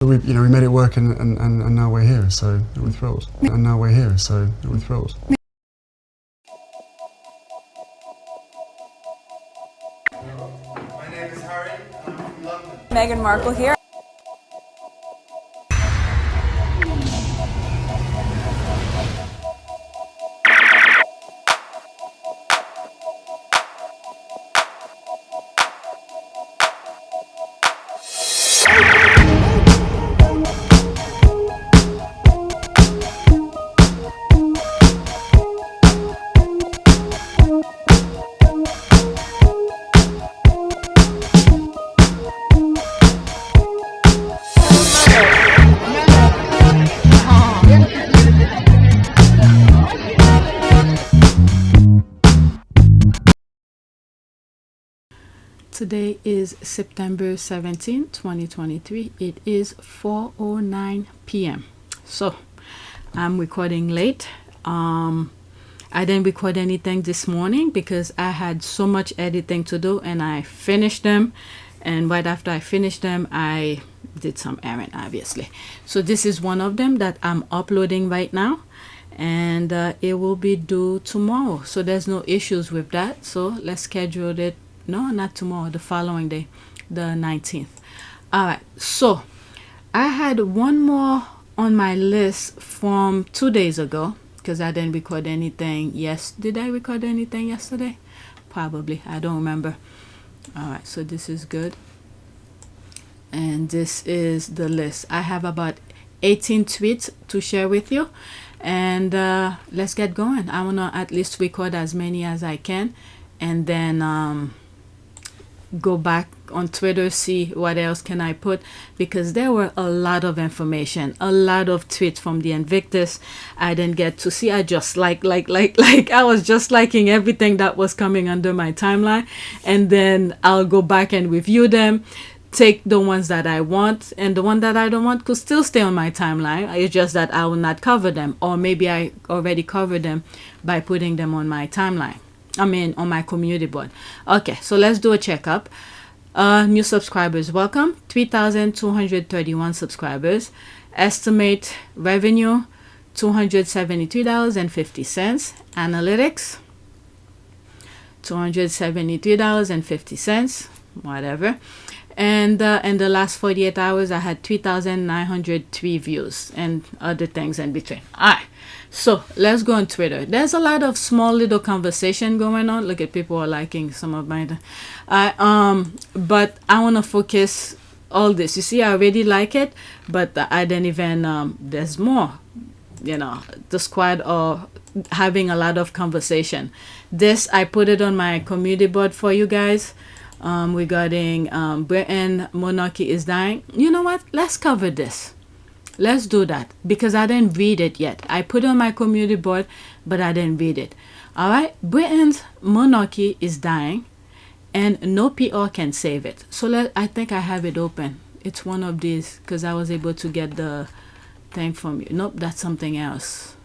We made it work, and now we're here, so we're thrilled. And now we're here, so we're thrilled. My name is Harry, and I'm from London. Meghan Markle here. Today is September 17, 2023. It is 4:09 p.m. So I'm recording late. I didn't record anything this morning because I had so much editing to do, and I finished them. And right after I finished them, I did some errand, obviously. So this is one of them that I'm uploading right now, and it will be due tomorrow. So there's no issues with that. So let's schedule it. No, not tomorrow, the following day, the 19th. All right, so I had one more on my list from 2 days ago because I didn't record anything. Yes, did I record anything yesterday? Probably, I don't remember. All right, so this is good. And this is the list. I have about 18 tweets to share with you. And let's get going. I want to at least record as many as I can. And then go back on Twitter, see what else can I put, because there were a lot of information, a lot of tweets from the Invictus I didn't get to see. I just like I was just liking everything that was coming under my timeline, and then I'll go back and review them, take the ones that I want, and the one that I don't want could still stay on my timeline. It's just that I will not cover them, or maybe I already covered them by putting them on my timeline. On my community board. Okay, so let's do a checkup. New subscribers, welcome. 3,231 subscribers. Estimate revenue, $273.50. Analytics, $273.50. Whatever. And in the last 48 hours, I had 3,903 views and other things in between. All right. So let's go on Twitter. There's a lot of small little conversation going on. Look at people are liking some of my but I want to focus all this. You see, I already like it, but I didn't even there's more. The squad are having a lot of conversation. This, I put it on my community board for you guys, regarding Britain monarchy is dying. You know what? Let's cover this. Let's do that, because I didn't read it yet. I put it on my community board, but I didn't read it. All right, Britain's monarchy is dying, and no PR can save it. So I think I have it open. It's one of these, because I was able to get the thing from you. Nope, that's something else.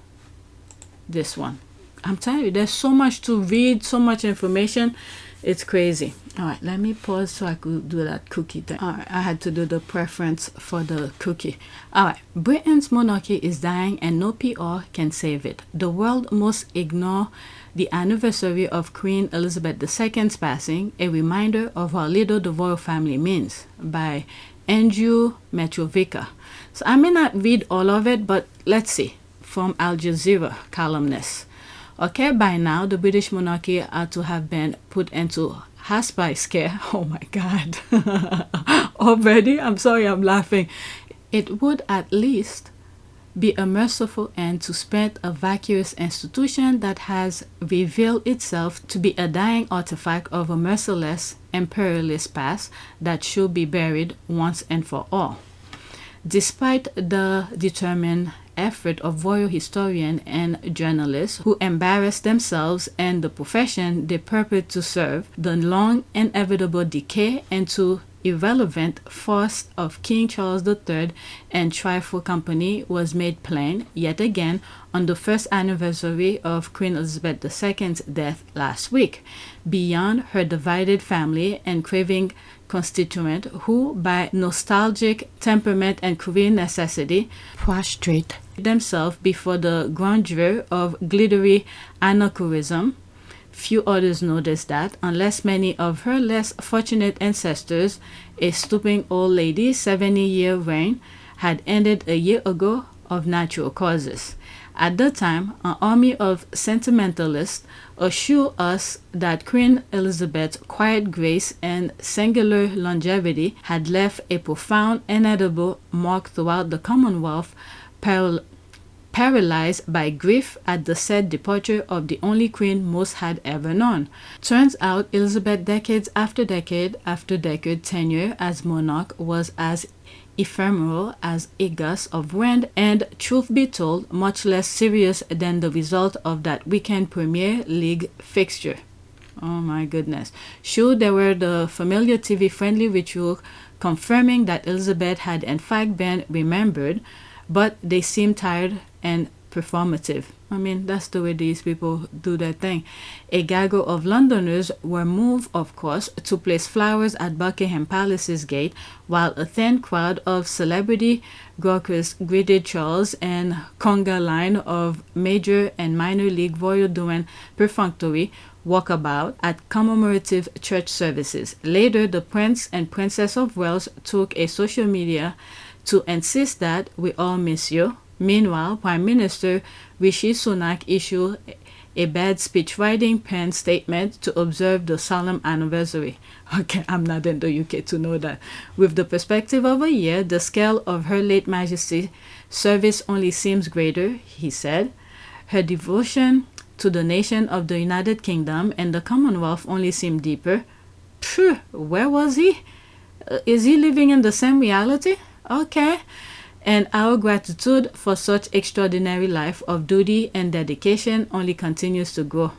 This one. I'm telling you, there's so much to read, so much information. It's crazy. All right, let me pause so I could do that cookie thing. All right, I had to do the preference for the cookie. All right, Britain's monarchy is dying and no PR can save it. The world must ignore the anniversary of Queen Elizabeth II's passing, a reminder of how little the royal family means, by Andrew Metrovica. So I may not read all of it, but let's see. From Al Jazeera columnist. Okay, by now, the British monarchy are to have been put into hospice scare. Oh my God. Already? I'm sorry, I'm laughing. It would at least be a merciful end to spend a vacuous institution that has revealed itself to be a dying artifact of a merciless imperialist past that should be buried once and for all. Despite the determined effort of royal historians and journalists who embarrass themselves and the profession they purport to serve, the long inevitable decay into irrelevant farce of King Charles III and Trifle Company was made plain yet again on the first anniversary of Queen Elizabeth II's death last week. Beyond her divided family and craving constituent who, by nostalgic temperament and career necessity, prostrate themselves before the grandeur of glittery anachronism. Few others noticed that, unless many of her less fortunate ancestors, a stooping old lady's 70-year reign had ended a year ago of natural causes. At the time, an army of sentimentalists assured us that Queen Elizabeth's quiet grace and singular longevity had left a profound, inedible mark throughout the Commonwealth, paralyzed by grief at the sad departure of the only queen most had ever known. Turns out Elizabeth, decades after decade after decade tenure as monarch, was as ephemeral as a gust of wind, and, truth be told, much less serious than the result of that weekend Premier League fixture. Oh my goodness. Sure, there were the familiar TV-friendly ritual confirming that Elizabeth had in fact been remembered, but they seemed tired and performative. I mean, that's the way these people do their thing. A gaggle of Londoners were moved, of course, to place flowers at Buckingham Palace's gate, while a thin crowd of celebrity gawkers greeted Charles and conga line of major and minor league royal doing perfunctory walkabout at commemorative church services. Later, the Prince and Princess of Wales took a social media to insist that we all miss you. Meanwhile, Prime Minister Rishi Sunak issued a bad speechwriting pen statement to observe the solemn anniversary. Okay, I'm not in the UK to know that. With the perspective of a year, the scale of Her late Majesty's service only seems greater, he said. Her devotion to the nation of the United Kingdom and the Commonwealth only seemed deeper. Phew, where was he? Is he living in the same reality? Okay. And our gratitude for such extraordinary life of duty and dedication only continues to grow.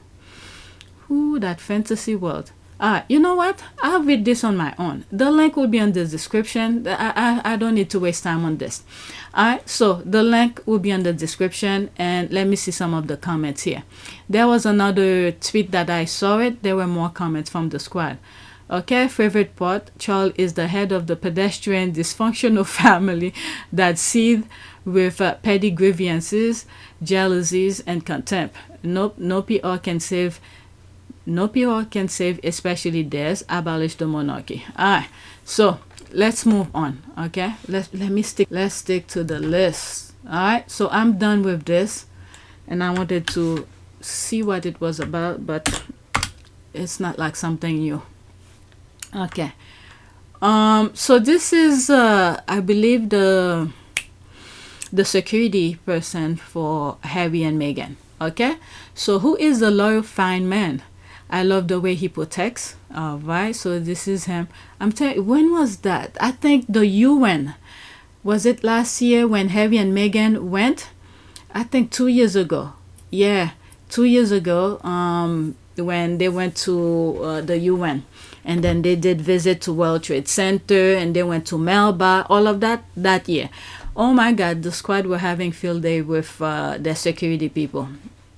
Ooh, that fantasy world. You know what? I'll read this on my own. The link will be in the description. I don't need to waste time on this. Alright, so the link will be in the description, and let me see some of the comments here. There was another tweet that I saw it. There were more comments from the squad. Okay, favorite part, Charles is the head of the pedestrian dysfunctional family that seethe with petty grievances, jealousies, and contempt. No PR can save, especially theirs. Abolish the monarchy. Alright, so let's move on. Okay, let's stick to the list. Alright, so I'm done with this, and I wanted to see what it was about, but it's not like something new. Okay, so this is I believe the security person for Harry and Meghan. Okay, so who is the loyal fine man? I love the way he protects. All right, so this is him. I'm telling you, when was that? I think the UN, was it last year when Harry and Meghan went? I think 2 years ago. Yeah, 2 years ago, when they went to the UN. And then they did visit to World Trade Center, and they went to Melba, all of that year. Oh my God, the squad were having field day with their security people.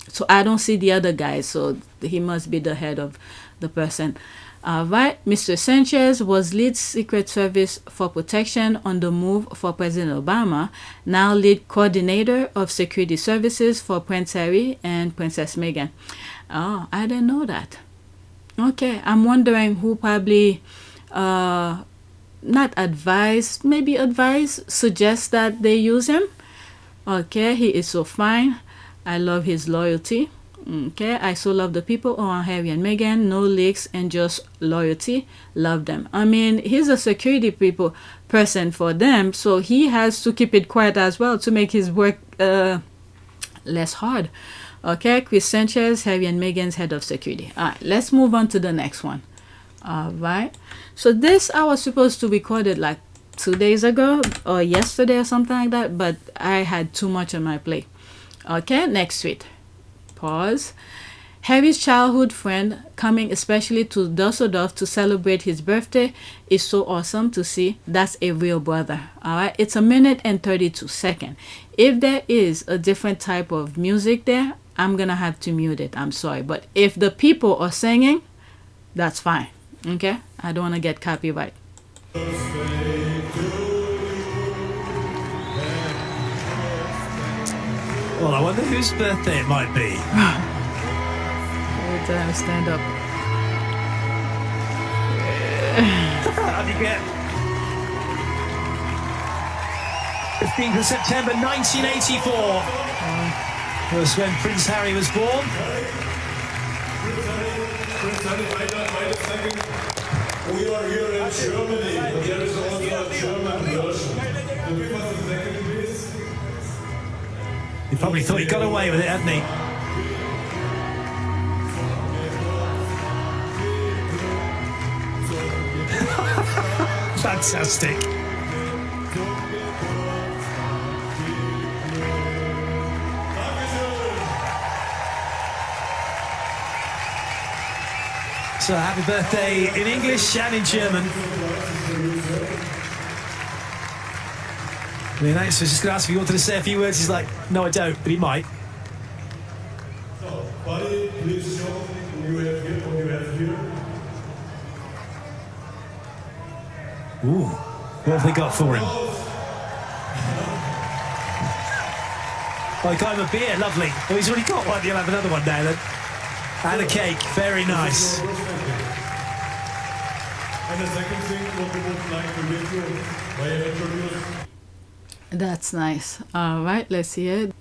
So I don't see the other guys, so he must be the head of the person. Right, Mr. Sanchez was lead Secret Service for protection on the move for President Obama, now lead coordinator of security services for Prince Harry and Princess Meghan. Oh, I didn't know that. Okay, I'm wondering who probably, not advise, maybe advise, suggest that they use him. Okay, he is so fine. I love his loyalty. Okay, I so love the people around Harry and Meghan. No leaks and just loyalty. Love them. I mean, he's a security person for them, so he has to keep it quiet as well to make his work less hard. Okay, Chris Sanchez, Harry and Meghan's head of security. All right, let's move on to the next one. All right, so this I was supposed to record it like 2 days ago or yesterday or something like that, but I had too much on my plate. Okay, next tweet. Pause. Harry's childhood friend coming especially to Düsseldorf to celebrate his birthday is so awesome to see. That's a real brother. All right, it's 1 minute and 32 seconds. If there is a different type of music there, I'm gonna have to mute it. I'm sorry, but if the people are singing, that's fine. Okay, I don't want to get copyright. Well, I wonder whose birthday it might be. Every time I stand up. How do you get? 15th of September 1984 was when Prince Harry was born. We are here in Germany. There is also a German version. Can you give us a second, please? He probably thought he got away with it, hadn't he? Fantastic. So happy birthday in English and in German. The announcer's just going to ask if he wanted to say a few words. He's like, no, I don't, but he might. So, buddy, please show what you have here. What you have here. Ooh, what have they got for him? Oh, he got him a beer, lovely. Oh, he's already got one. You'll have another one now then. And a cake, very nice. And the second thing, what we would like to give you, by introduce. That's nice. All right, let's see it.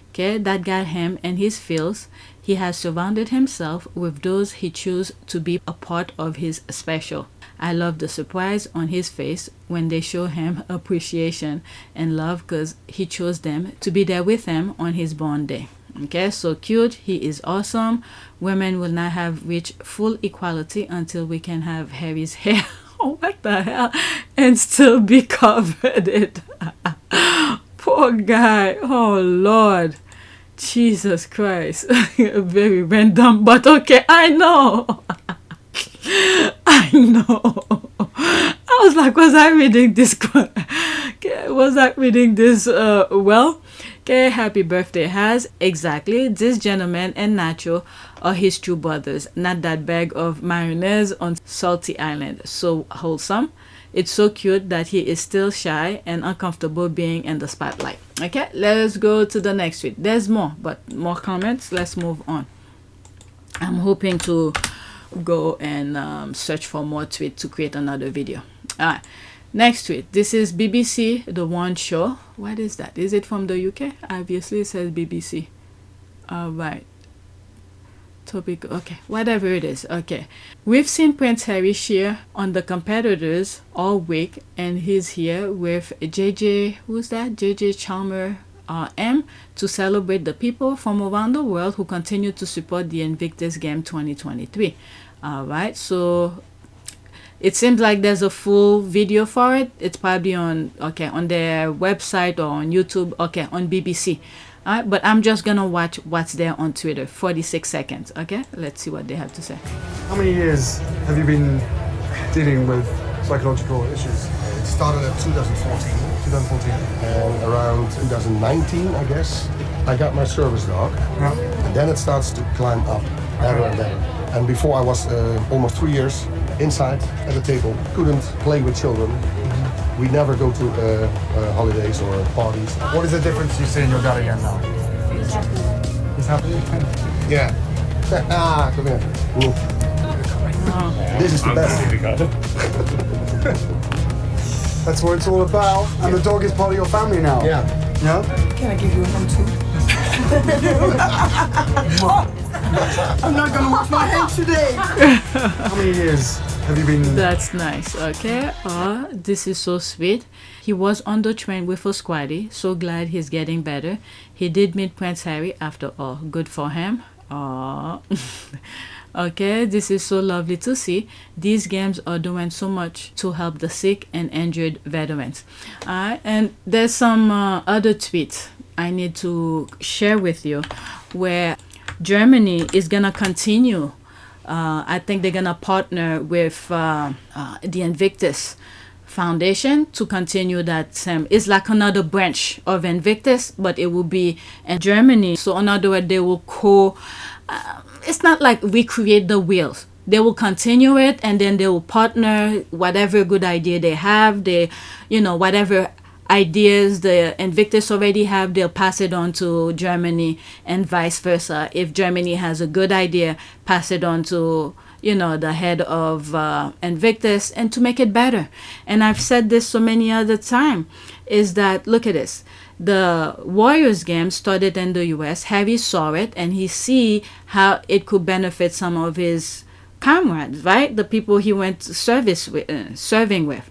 Okay, that got him and his feels. He has surrounded himself with those he chose to be a part of his special. I love the surprise on his face when they show him appreciation and love because he chose them to be there with him on his born day. Okay, so cute. He is awesome. Women will not have reached full equality until we can have Harry's hair. Oh, what the hell? And still be covered it. Poor guy. Oh, Lord. Jesus Christ. Very random, but okay, I know. I know. I was like, was I reading this? Was I reading this well? Okay, happy birthday has exactly this gentleman and Nacho are his true brothers, not that bag of mayonnaise on salty island. So wholesome. It's so cute that he is still shy and uncomfortable being in the spotlight. Okay, let's go to the next tweet. There's more, but more comments. Let's move on. I'm hoping to go and search for more tweets to create another video. All right. Next tweet. This is BBC The One Show. What is that? Is it from the UK? Obviously, it says BBC. All right. Topic. Okay. Whatever it is. Okay. We've seen Prince Harry cheer on the competitors all week, and he's here with JJ. Who's that? JJ Chalmer M to celebrate the people from around the world who continue to support the Invictus Game 2023. All right. So it seems like there's a full video for it. It's probably on their website or on YouTube. Okay, on BBC. All right, but I'm just gonna watch what's there on Twitter. 46 seconds. Okay, let's see what they have to say. How many years have you been dealing with psychological issues? It started at 2014. 2014. And around 2019, I guess, I got my service dog. Yeah. And then it starts to climb up better and better. And before I was almost 3 years inside at the table, couldn't play with children. We never go to holidays or parties. What is the difference you see in your dad again now? He's happy. Yeah. Come here. Ooh. This is the best. That's what it's all about. And the dog is part of your family now. Yeah. Yeah? Can I give you a hug too? I'm not gonna wash my hands today. How many years have you been? That's nice. Okay. This is so sweet. He was on the train with a squatty. So glad he's getting better. He did meet Prince Harry after all. Good for him. Okay, this is so lovely to see. These games are doing so much to help the sick and injured veterans. And there's some other tweets I need to share with you where Germany is gonna continue. I think they're gonna partner with the Invictus Foundation to continue that same. It's like another branch of Invictus, but it will be in Germany. So in other words, they will it's not like recreate the wheels, They will continue it, and then they will partner whatever good idea they have. They, whatever ideas the Invictus already have, they'll pass it on to Germany, and vice versa. If Germany has a good idea, pass it on to the head of Invictus, and to make it better. And I've said this so many other times, is that, look at this. The Warriors game started in the US. Harry saw it, and he see how it could benefit some of his comrades, right? The people he went to serving with.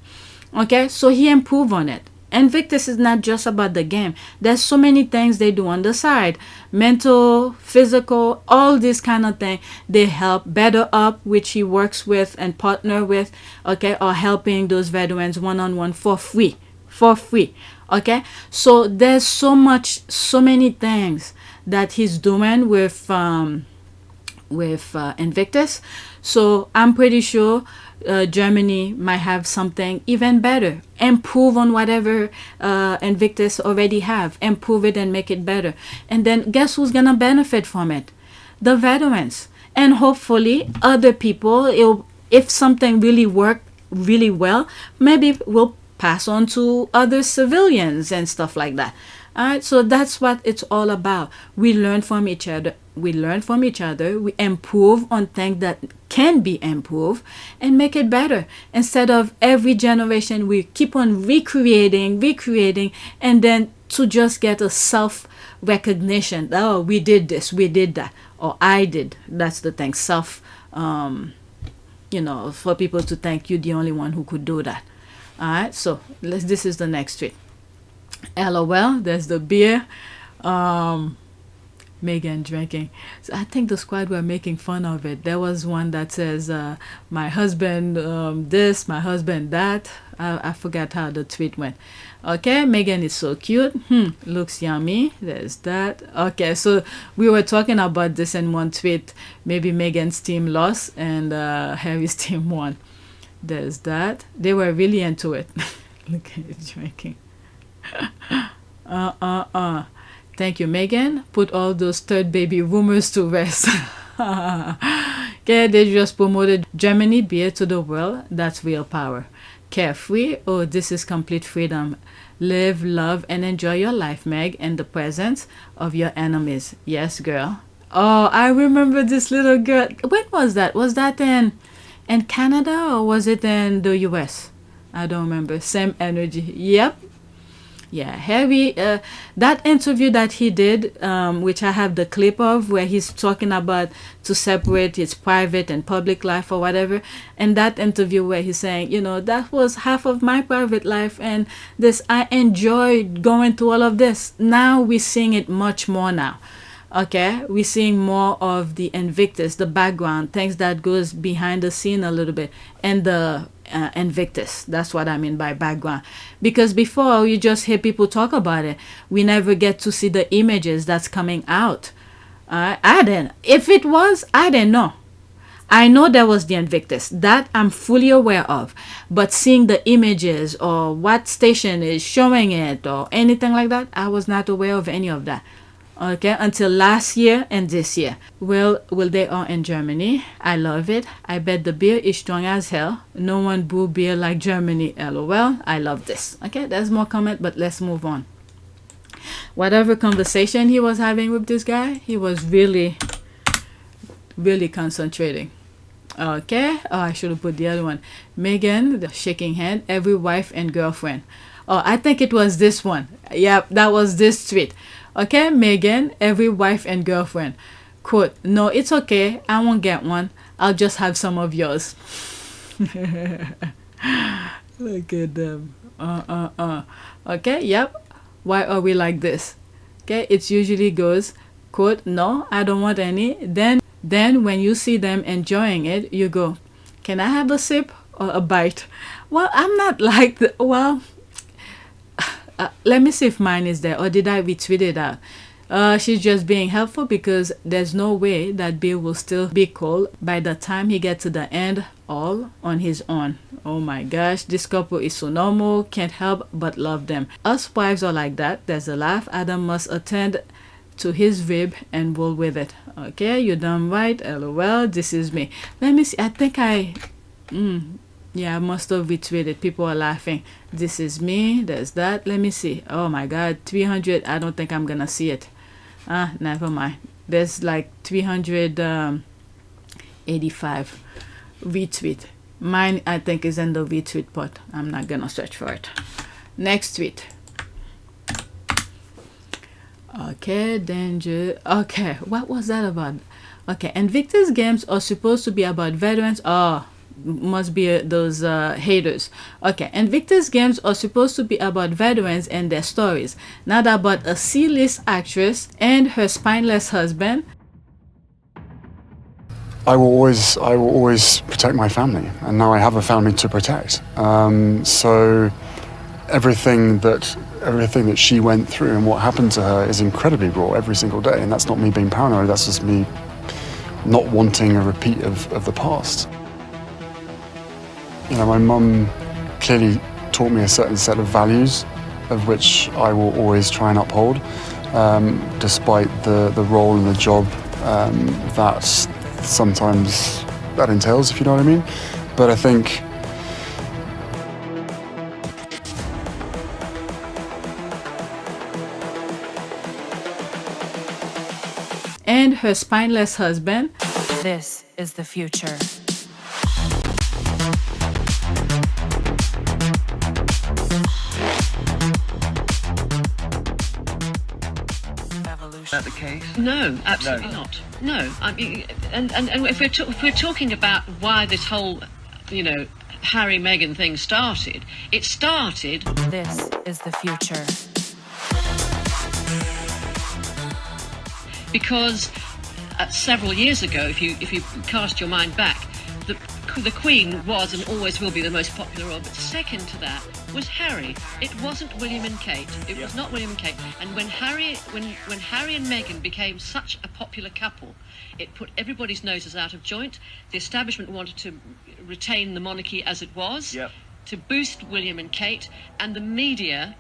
Okay, so he improved on it. Invictus is not just about the game. There's so many things they do on the side. Mental, physical, all this kind of thing. They help Better Up, which he works with and partner with, okay, or helping those veterans one-on-one for free. Okay, so there's so many things that he's doing with Invictus. So I'm pretty sure Germany might have something even better. Improve on whatever Invictus already have. Improve it and make it better. And then guess who's gonna benefit from it? The veterans. And hopefully other people, if something really worked really well, maybe we'll pass on to other civilians and stuff like that. All right, so that's what it's all about. We learn from each other. We improve on things that can be improved and make it better. Instead of every generation, we keep on recreating, and then to just get a self-recognition. Oh, we did this, we did that, or I did. That's the thing, self, for people to think you're the only one who could do that. All right, so this is the next tweet. LOL, there's the beer. Meghan drinking. So I think the squad were making fun of it. There was one that says, my husband this, my husband that. I forgot how the tweet went. Okay, Meghan is so cute. Looks yummy. There's that. Okay, so we were talking about this in one tweet. Maybe Meghan's team lost and Harry's team won. There's that. They were really into it. Look at it drinking. Thank you, Meghan. Put all those third baby rumors to rest. Okay, they just promoted Germany beer to the world. That's real power. Carefree. Oh, this is complete freedom. Live, love, and enjoy your life, Meg, in the presence of your enemies. Yes, girl. Oh, I remember this little girl. When was that? Was that in Canada or was it in the US? I don't remember. Same energy. Yep. Yeah, Harry, that interview that he did, which I have the clip of, where he's talking about to separate his private and public life or whatever. And that interview where he's saying, that was half of my private life, and I enjoyed going through all of this. Now we're seeing it much more now. Okay, we're seeing more of the Invictus, the background, things that goes behind the scene a little bit, and the Invictus. That's what I mean by background. Because before, you just hear people talk about it. We never get to see the images that's coming out. I didn't. If it was, I didn't know. I know there was the Invictus. That I'm fully aware of. But seeing the images or what station is showing it or anything like that, I was not aware of any of that. Okay, until last year and this year. Well, they are in Germany. I love it. I bet the beer is strong as hell. No one brew beer like Germany. LOL. I love this. Okay, there's more comment, but let's move on. Whatever conversation he was having with this guy, he was really concentrating. Okay. Oh, I should have put the other one. Meghan, the shaking hand, every wife and girlfriend. Oh, I think it was this one. Yep, that was this tweet. Okay, Meghan, every wife and girlfriend. Quote, no, it's okay. I won't get one. I'll just have some of yours. Look at them. Okay, yep. Why are we like this? Okay, it usually goes, quote, no, I don't want any. Then when you see them enjoying it, you go, can I have a sip or a bite? Well, I'm not like the, well... let me see if mine is there, or did I retweet it out? She's just being helpful because there's no way that beer will still be cold by the time he gets to the end all on his own. Oh my gosh, this couple is so normal, can't help but love them. Us wives are like that. There's a laugh. Adam must attend to his rib and roll with it. Okay, you done right. LOL, this is me. Let me see. I think yeah, I must have retweeted. People are laughing. This is me. There's that. Let me see. Oh my God, 300. I don't think I'm gonna see it. Never mind. There's like 385 retweet. Mine, I think, is in the retweet part. I'm not gonna search for it. Next tweet. Okay, danger. Okay, what was that about? Okay, Invictus Games are supposed to be about veterans. Oh, must be those haters. Okay, Invictus Games are supposed to be about veterans and their stories, not about a C-list actress and her spineless husband. I will always protect my family, and now I have a family to protect. So everything that she went through and what happened to her is incredibly raw every single day, and that's not me being paranoid. That's just me not wanting a repeat of the past. You know, my mum clearly taught me a certain set of values, of which I will always try and uphold, despite the role and the job that sometimes that entails, if you know what I mean. But I think and her spineless husband. This is the future. Is that the case? No, absolutely not. No, I mean, and if we're talking about why this whole, Harry Meghan thing started, it started. This is the future. Because several years ago, if you cast your mind back, the Queen was and always will be the most popular role. But second to that was Harry. It wasn't William and Kate. It was not William and Kate. And when Harry and Meghan became such a popular couple, it put everybody's noses out of joint. The establishment wanted to retain the monarchy as it was, to boost William and Kate, and the media,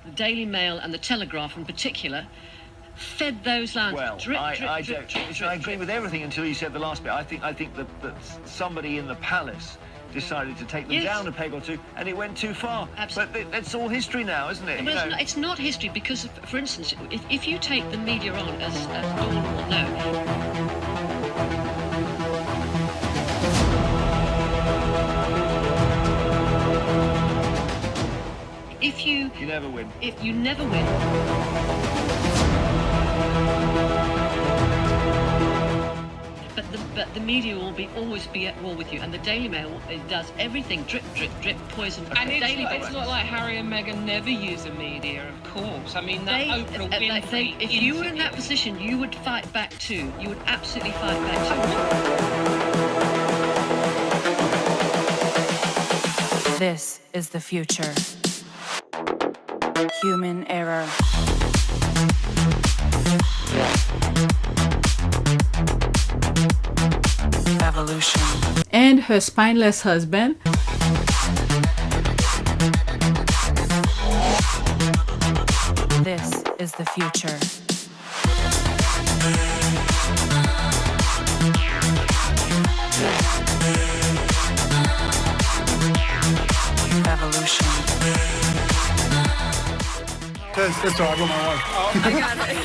the Daily Mail and the Telegraph in particular, fed those lines. Well, I agree with everything until you said the last bit. I think that somebody in the palace decided to take them down a peg or two, and it went too far. Absolutely. But that's all history now, isn't it? Well, it's not history, because, for instance, if you take the media on, as Dawn will know, you never win. If you never win. But the media will always be at war with you, and the Daily Mail does everything drip, drip, drip, poison. And it's not like Harry and Meghan never use the media, of course. I mean, that Oprah Winfrey if you were in that position, you would fight back too. You would absolutely fight back too. This is the future. Human error. Evolution. And her spineless husband. This is the future. Evolution. That's all right, I got my wife. Oh, I got it.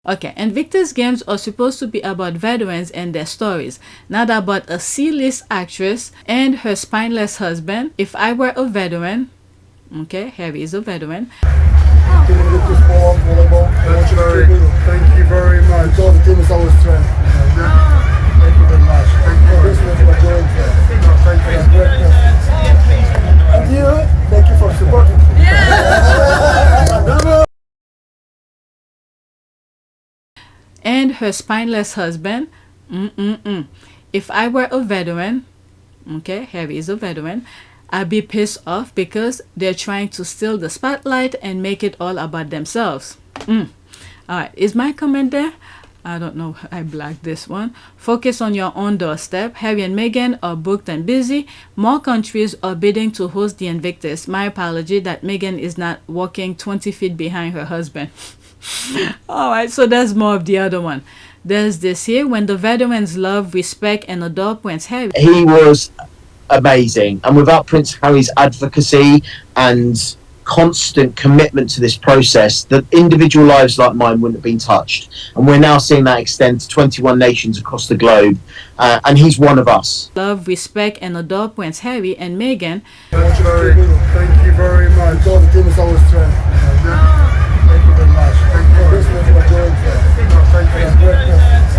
Okay, Invictus Games are supposed to be about veterans and their stories, not about a C-list actress and her spineless husband. If I were a veteran, okay, Harry is a veteran. Thank you very much. Because the team is always strength. Thank you very much. Thank you. Christmas, my and you, thank you for supporting. her spineless husband. If I were a veteran, okay, Harry is a veteran, I'd be pissed off because they're trying to steal the spotlight and make it all about themselves. All right, is my comment there? I don't know. I blacked this one. Focus on your own doorstep. Harry and Meghan are booked and busy. More countries are bidding to host the Invictus. My apology that Meghan is not walking 20 feet behind her husband. All right, so there's more of the other one. There's this here. When the veterans love, respect, and adore Prince Harry. He was amazing. And without Prince Harry's advocacy and constant commitment to this process, that individual lives like mine wouldn't have been touched. And we're now seeing that extend to 21 nations across the globe. And he's one of us. Love, respect, and adore Prince Harry and Meghan. Thank you very much. All the team is always trying. Thank you very much. Thank you for joining us.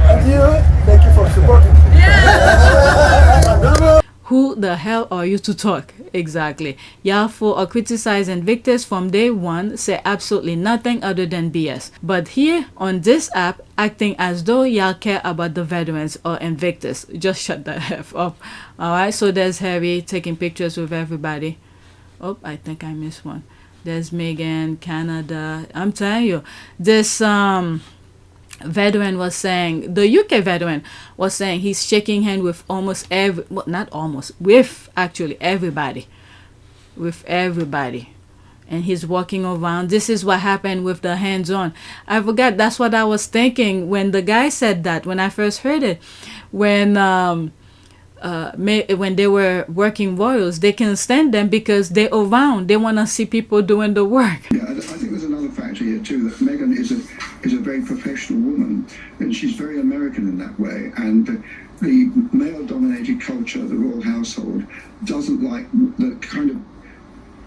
And you, thank you for supporting. Who the hell are you to talk? Exactly. Y'all for criticizing Invictus from day one say absolutely nothing other than BS. But here on this app, acting as though y'all care about the veterans or Invictus. Just shut the F up. Alright, so there's Harry taking pictures with everybody. Oh, I think I missed one. There's Meghan, Canada. I'm telling you, this veteran was saying, the UK veteran was saying he's shaking hand with almost every, well, not almost, with actually everybody. With everybody. And he's walking around. This is what happened with the hands-on. I forgot, that's what I was thinking when the guy said that, when I first heard it. When they were working royals, they can stand them because they're around. They want to see people doing the work. Yeah, I think there's another factor here too, that Meghan is a very professional woman, and she's very American in that way. And the male-dominated culture, the royal household, doesn't like the kind of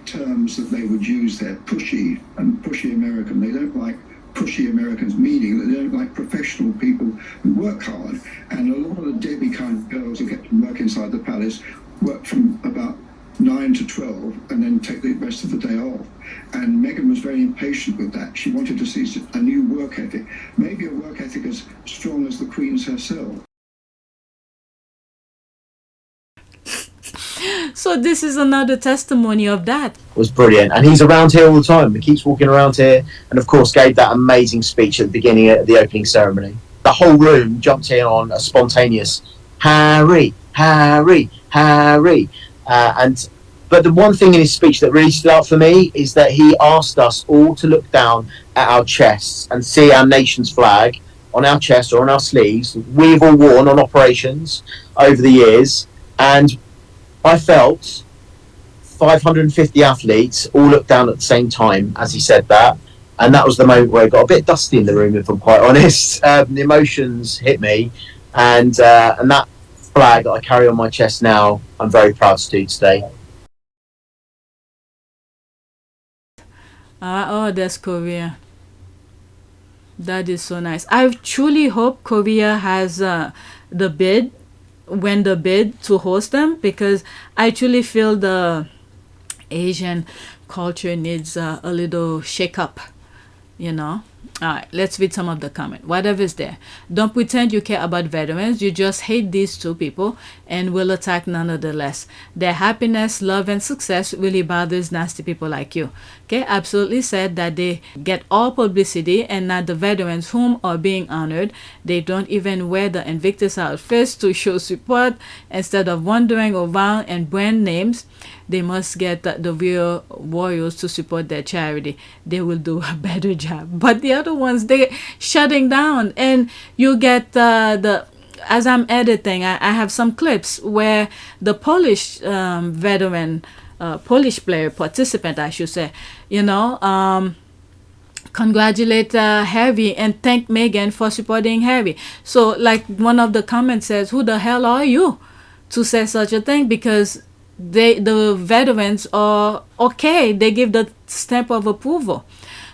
terms that they would use there, pushy and pushy American. They don't like pushy Americans, meaning that they don't like professional people who work hard. And a lot of the Debbie kind of girls who get to work inside the palace work from about 9 to 12 and then take the rest of the day off. And Meghan was very impatient with that. She wanted to see a new work ethic, maybe a work ethic as strong as the Queen's herself. So this is another testimony of that. Was brilliant, and he's around here all the time. He keeps walking around here, and of course gave that amazing speech at the beginning of the opening ceremony. The whole room jumped in on a spontaneous Harry, Harry, Harry. But the one thing in his speech that really stood out for me is that he asked us all to look down at our chests and see our nation's flag on our chest or on our sleeves. We've all worn on operations over the years, and I felt 550 athletes all looked down at the same time as he said that, and that was the moment where it got a bit dusty in the room, if I'm quite honest. The emotions hit me, and that flag that I carry on my chest now, I'm very proud to do today. Oh, that's Korea. That is so nice. I truly hope Korea has the bid to host them, because I truly feel the Asian culture needs a little shake up, you know. All right, let's read some of the comment. Whatever's there. Don't pretend you care about veterans. You just hate these two people and will attack nonetheless. Their happiness, love, and success really bothers nasty people like you. Okay, absolutely said that they get all publicity and not the veterans whom are being honored. They don't even wear the Invictus outfits to show support. Instead of wandering around and brand names, they must get the real warriors to support their charity. They will do a better job. But the other ones, they're shutting down. And you get as I'm editing, I have some clips where the Polish veteran, Polish player, participant, I should say, you know, congratulate Harry and thank Meghan for supporting Harry. So like one of the comments says, who the hell are you to say such a thing? Because the veterans are okay. They give the stamp of approval.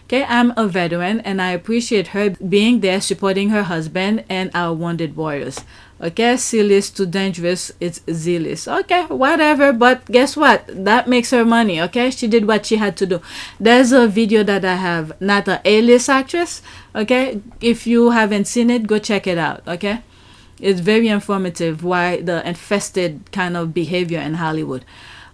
Okay, I'm a veteran and I appreciate her being there supporting her husband and our wounded warriors. Okay, C-list to dangerous, it's Z-list. Okay, whatever, but guess what? That makes her money, okay? She did what she had to do. There's a video that I have, not a A-list actress, okay? If you haven't seen it, go check it out, okay? It's very informative why the infested kind of behavior in Hollywood.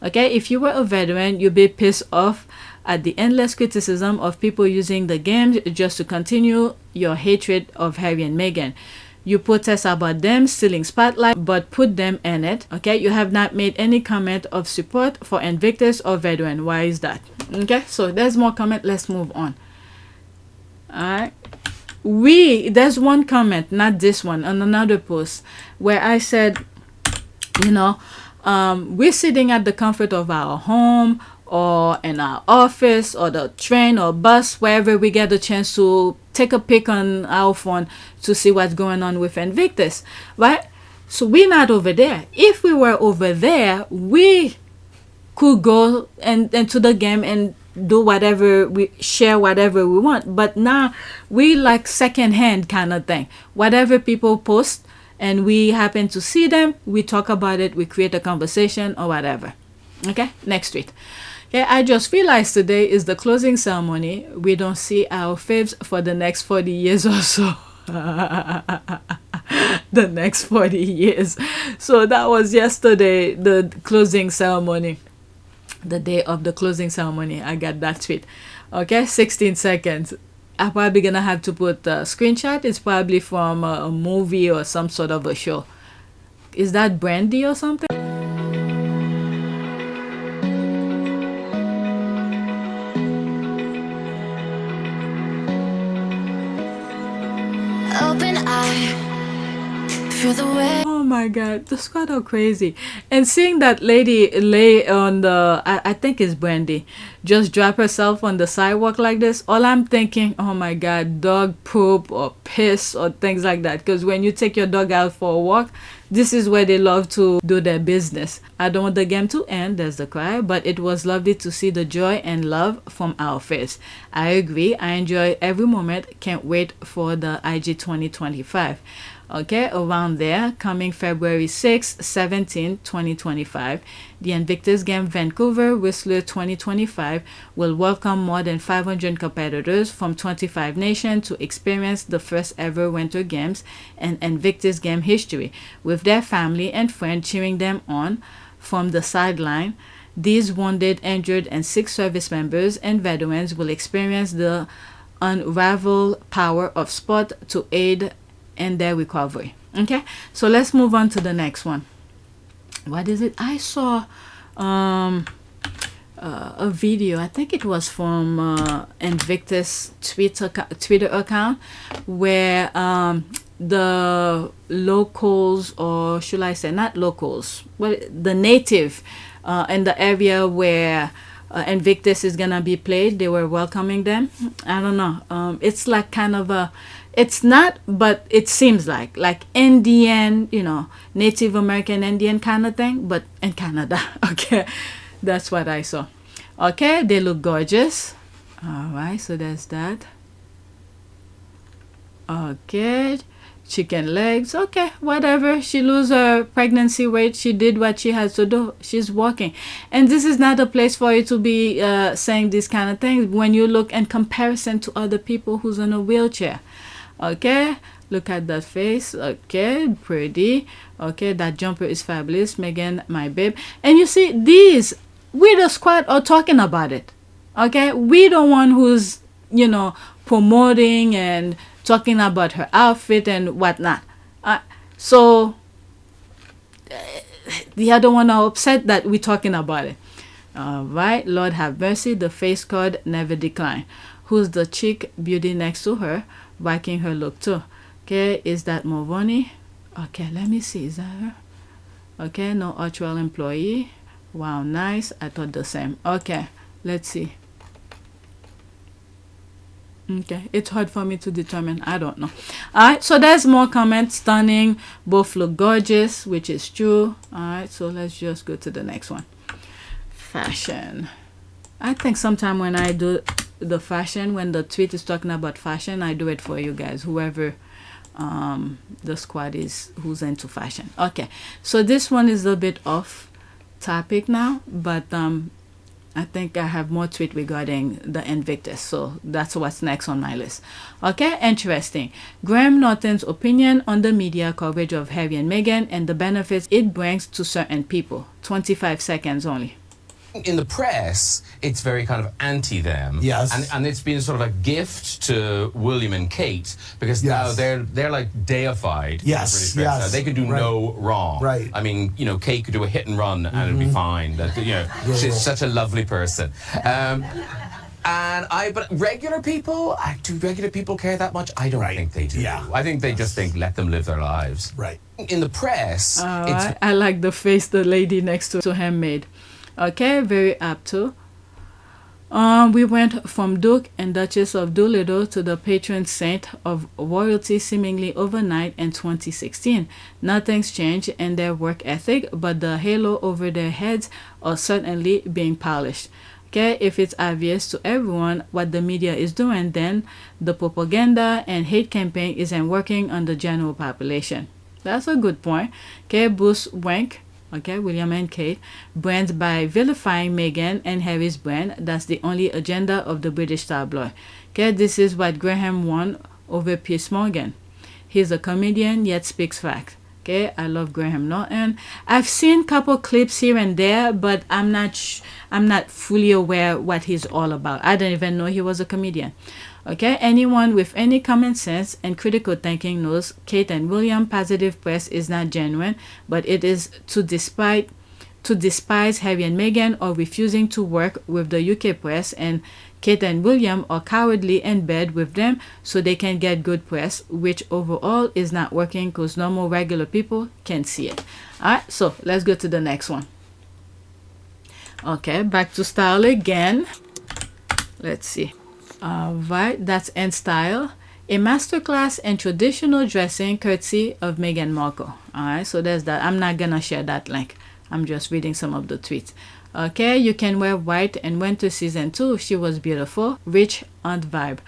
Okay, if you were a veteran, you'd be pissed off at the endless criticism of people using the games just to continue your hatred of Harry and Meghan. You protest about them stealing spotlight, but put them in it. Okay, you have not made any comment of support for Invictus or veteran. Why is that? Okay, so there's more comment. Let's move on. Alright. There's one comment, not this one, on another post where I said, you know, we're sitting at the comfort of our home or in our office or the train or bus, wherever we get a chance to take a pic on our phone to see what's going on with Invictus, right? So we're not over there. If we were over there, we could go and to the game and do whatever, we share whatever we want. But now we like secondhand kind of thing. Whatever people post and we happen to see them, we talk about it, we create a conversation or whatever. Okay, next tweet. Okay, I just realized today is the closing ceremony. We don't see our faves for the next 40 years or so. The next 40 years. So that was yesterday, the closing ceremony. The day of the closing ceremony. I got that tweet. Okay, 16 seconds. I'm probably gonna have to put a screenshot. It's probably from a movie or some sort of a show. Is that Brandy or something? Open eye, feel the way. Oh my god, the squad are crazy. And seeing that lady lay on the, I think it's Brandy, just drop herself on the sidewalk like this, all I'm thinking, oh my god, dog poop or piss or things like that. Because when you take your dog out for a walk, this is where they love to do their business. I don't want the game to end, there's the cry, but it was lovely to see the joy and love from our face. I agree, I enjoy every moment, can't wait for the IG 2025. Okay, around there, coming February 6, 17, 2025, the Invictus Games Vancouver Whistler 2025 will welcome more than 500 competitors from 25 nations to experience the first ever Winter Games in Invictus Game history, with their family and friends cheering them on from the sideline. These wounded, injured, and sick service members and veterans will experience the unrivaled power of sport to aid in their recovery. Okay, so let's move on to the next one. What is it? I saw a video, I think it was from Invictus Twitter account, where the locals, or should I say not locals, well, the native in the area where Invictus is gonna be played, they were welcoming them. I don't know, it's like kind of a, it's not, but it seems like Indian, you know, Native American Indian kind of thing, but in Canada. Okay, that's what I saw. Okay, they look gorgeous. All right, so there's that. Okay, chicken legs. Okay, whatever. She lose her pregnancy weight. She did what she has to do. She's walking, and this is not a place for you to be saying these kind of things when you look in comparison to other people who's in a wheelchair. Okay, look at that face. Okay, pretty. Okay, that jumper is fabulous. Meghan, my babe. And you see, these, we the squad are talking about it. Okay, we the one who's, you know, promoting and talking about her outfit and whatnot. So the other one are upset that we're talking about it. All right, Lord have mercy. The face card never decline. Who's the chick beauty next to her? Whacking her look too. Okay, is that Movoni? Okay, let me see, is that her? Okay, no actual employee. Wow, nice. I thought the same. Okay, let's see. Okay, it's hard for me to determine. I don't know. Alright, so there's more comments. Stunning. Both look gorgeous, which is true. Alright, so let's just go to the next one. Fashion. I think sometime when I do the fashion, when the tweet is talking about fashion, I do it for you guys, whoever The squad is who's into fashion. Okay, so this one is a bit off topic now, but I think I have more tweet regarding the Invictus, so that's what's next on my list. Okay, interesting. Graham Norton's opinion on the media coverage of Harry and Meghan and the benefits it brings to certain people. 25 seconds only. In the press, it's very kind of anti-them. Yes. And it's been sort of a gift to William and Kate because now they're like deified. Yes, in the British press. yes. They can do no wrong. Right. I mean, you know, Kate could do a hit and run and it'd be fine. That, you know, she's such a lovely person. But regular people, do regular people care that much? I don't think they do. Yeah. I think they just think, let them live their lives. Right. In the press, it's... I like the face the lady next to him made. Okay, very apt too. We went from Duke and Duchess of Doolittle to the patron saint of royalty seemingly overnight in 2016. Nothing's changed in their work ethic, but the halo over their heads are certainly being polished. Okay, if it's obvious to everyone what the media is doing, then the propaganda and hate campaign isn't working on the general population. That's a good point. Okay, Bruce Wank. Okay, William and Kate, brands by vilifying Meghan and Harry's brand. That's the only agenda of the British tabloid. Okay, this is what Graham won over Piers Morgan. He's a comedian yet speaks facts. Okay, I love Graham Norton. I've seen couple clips here and there, but I'm not fully aware what he's all about. I didn't even know he was a comedian. Okay, anyone with any common sense and critical thinking knows Kate and William positive press is not genuine, but it is to despise Harry and Meghan or refusing to work with the UK press, and Kate and William are cowardly in bed with them so they can get good press, which overall is not working because normal regular people can see it. Alright, so let's go to the next one. Okay, back to style again. Let's see. Alright, that's in style. A masterclass in traditional dressing courtesy of Meghan Markle. Alright, so there's that. I'm not gonna share that link. I'm just reading some of the tweets. Okay, you can wear white in winter season too. She was beautiful. Rich aunt vibe.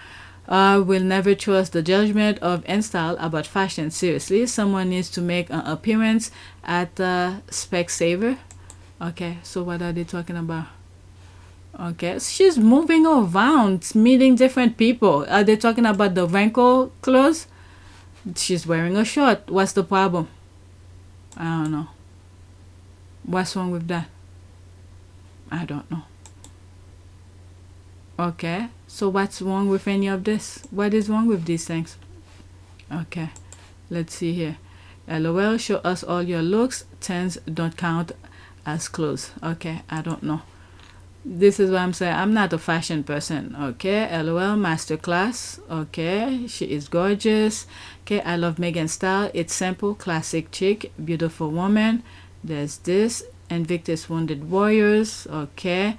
Will never trust the judgment of InStyle about fashion. Seriously, someone needs to make an appearance at Specsavers. Okay, so what are they talking about? Okay, she's moving around, meeting different people. Are they talking about the wrinkle clothes? She's wearing a short. What's the problem? I don't know. What's wrong with that? I don't know. Okay, so what's wrong with any of this? What is wrong with these things? Okay, let's see here. LOL, show us all your looks. 10s don't count as clothes. Okay, I don't know. This is what I'm saying. I'm not a fashion person. Okay, LOL, masterclass. Okay, she is gorgeous. Okay, I love Meghan's style. It's simple, classic chic, beautiful woman. There's this. Invictus Wounded Warriors. Okay,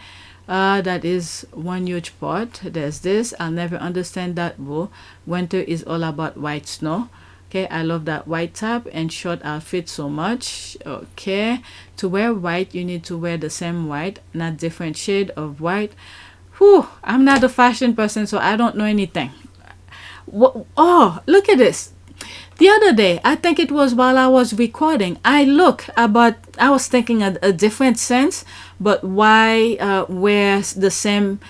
that is one huge part. There's this. I'll never understand that rule. Winter is all about white snow. Okay, I love that white top and short outfit so much. Okay, to wear white, you need to wear the same white, not different shade of white. Whew, I'm not a fashion person, so I don't know anything. Oh, look at this. The other day, I think it was while I was recording, I was thinking a different sense, but why wear the same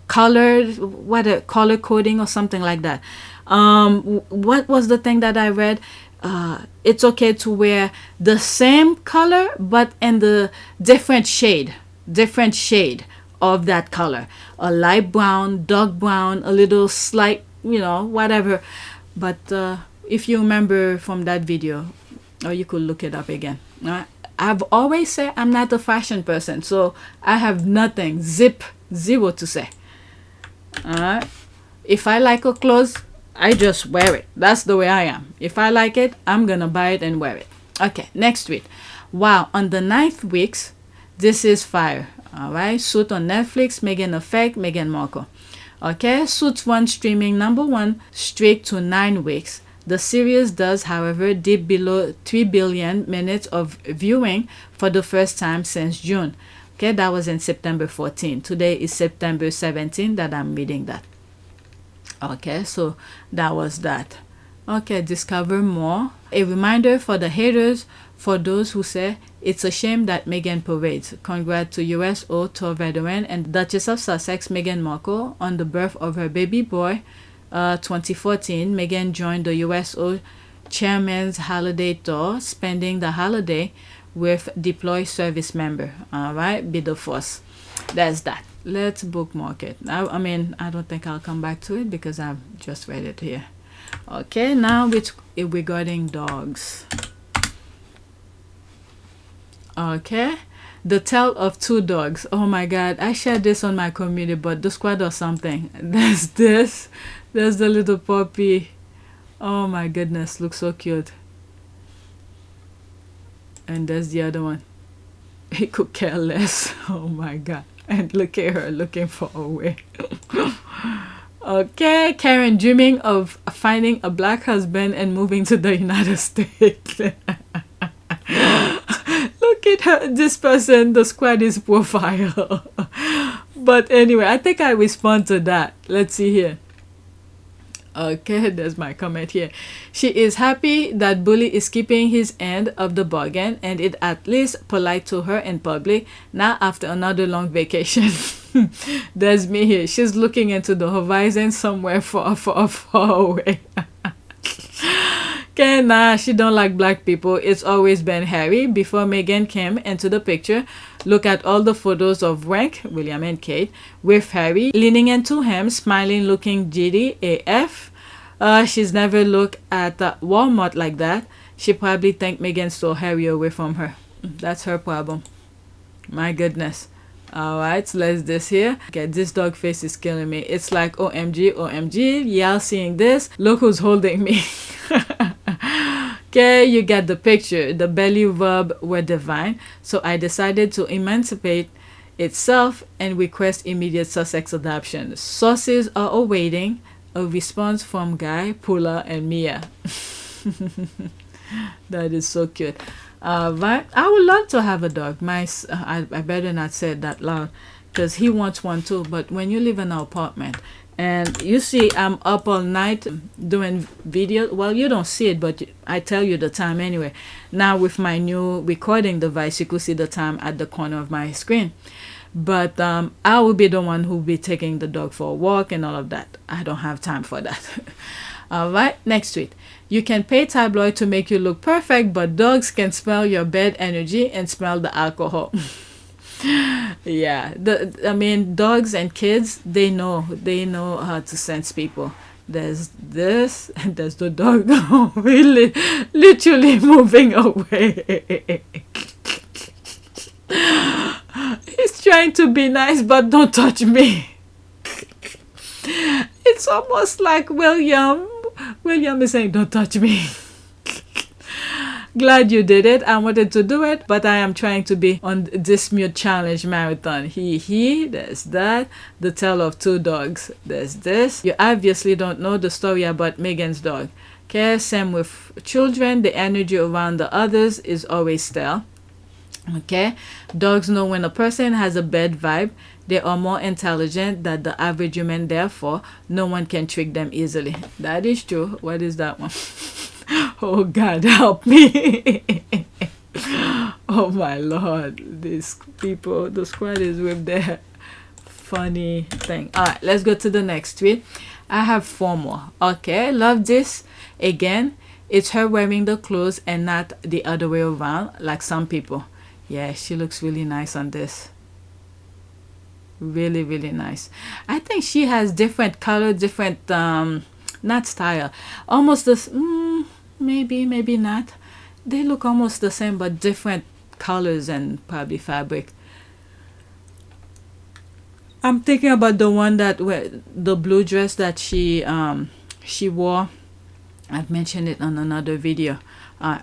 color, color coding or something like that. What was the thing that I read? It's okay to wear the same color, but in the different shade of that color. A light brown, dark brown, a little slight, whatever. But if you remember from that video, or you could look it up again. I've always said I'm not a fashion person, so I have nothing, zero to say. If I like a clothes, I just wear it. That's the way I am. If I like it, I'm gonna buy it and wear it. Okay, next tweet. Wow, on the 9th weeks, this is fire. Alright, Suit on Netflix, Meghan Effect, Meghan Markle. Okay, Suits won streaming #1 streak to 9 weeks. The series does, however, dip below 3 billion minutes of viewing for the first time since June. Okay, that was in September 14. Today is September 17 that I'm reading that. Okay, so that was that. Okay, discover more. A reminder for the haters, for those who say it's a shame that Meghan parades. Congrats to USO tour veteran and Duchess of Sussex Meghan Markle on the birth of her baby boy. 2014, Meghan joined the USO Chairman's holiday tour, spending the holiday with deployed service member. All right, be the force. That's that. Let's bookmark it. I mean, I don't think I'll come back to it because I've just read it here. Okay, now it's regarding dogs. Okay, the tale of two dogs. Oh my god, I shared this on my community, but the squad or something. There's this. There's the little puppy. Oh my goodness, looks so cute. And there's the other one. He could care less. Oh my god. And look at her looking for a way. Okay, Karen dreaming of finding a black husband and moving to the United States. Look at her, this person, the squad is profile. But anyway, I think I respond to that. Let's see here. Okay, there's my comment here. She is happy that Bully is keeping his end of the bargain and it at least polite to her in public now after another long vacation. There's me here. She's looking into the horizon somewhere far, far, far away. Okay, nah, she don't like black people. It's always been Harry. Before Meghan came into the picture, look at all the photos of Rank, William and Kate, with Harry leaning into him, smiling, looking giddy AF. She's never looked at Walmart like that. She probably think Meghan stole Harry away from her. That's her problem. My goodness. Alright, so let's this here. Okay, this dog face is killing me. It's like OMG, OMG. Y'all seeing this? Look who's holding me. Okay, you get the picture. The belly rub were divine. So I decided to emancipate itself and request immediate Sussex adoption. Sources are awaiting a response from Guy, Pula, and Mia. That is so cute. But I would love to have a dog. I better not say it that loud because he wants one too. But when you live in an apartment and you see I'm up all night doing video, well, you don't see it, but I tell you the time anyway. Now with my new recording device, you could see the time at the corner of my screen. But I will be the one who will be taking the dog for a walk and all of that. I don't have time for that. All right, next tweet. You can pay tabloid to make you look perfect, but dogs can smell your bad energy and smell the alcohol. Yeah, I mean, dogs and kids, they know how to sense people. There's this, and there's the dog really, literally moving away. He's trying to be nice, but don't touch me. It's almost like William is saying, don't touch me. Glad you did it. I wanted to do it, but I am trying to be on this mute challenge marathon. There's that. The tale of two dogs. There's this. You obviously don't know the story about Meghan's dog. Okay, same with children. The energy around the others is always stale. Okay, dogs know when a person has a bad vibe. They are more intelligent than the average human, therefore no one can trick them easily. That is true. What is that one? Oh God, help me. Oh my Lord, these people, the squad is with their funny thing. All right, let's go to the next tweet. I have 4 more. Okay, love this. Again, it's her wearing the clothes and not the other way around like some people. Yeah, she looks really nice on this. Really, really nice. I think she has different color, different not style, almost this maybe not. They look almost the same but different colors and probably fabric. I'm thinking about the one that the blue dress that she wore. I've mentioned it on another video.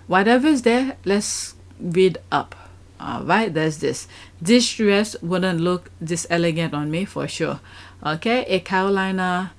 Whatever's there, let's read up. Alright, there's this. This dress wouldn't look this elegant on me for sure. Okay, a Carolina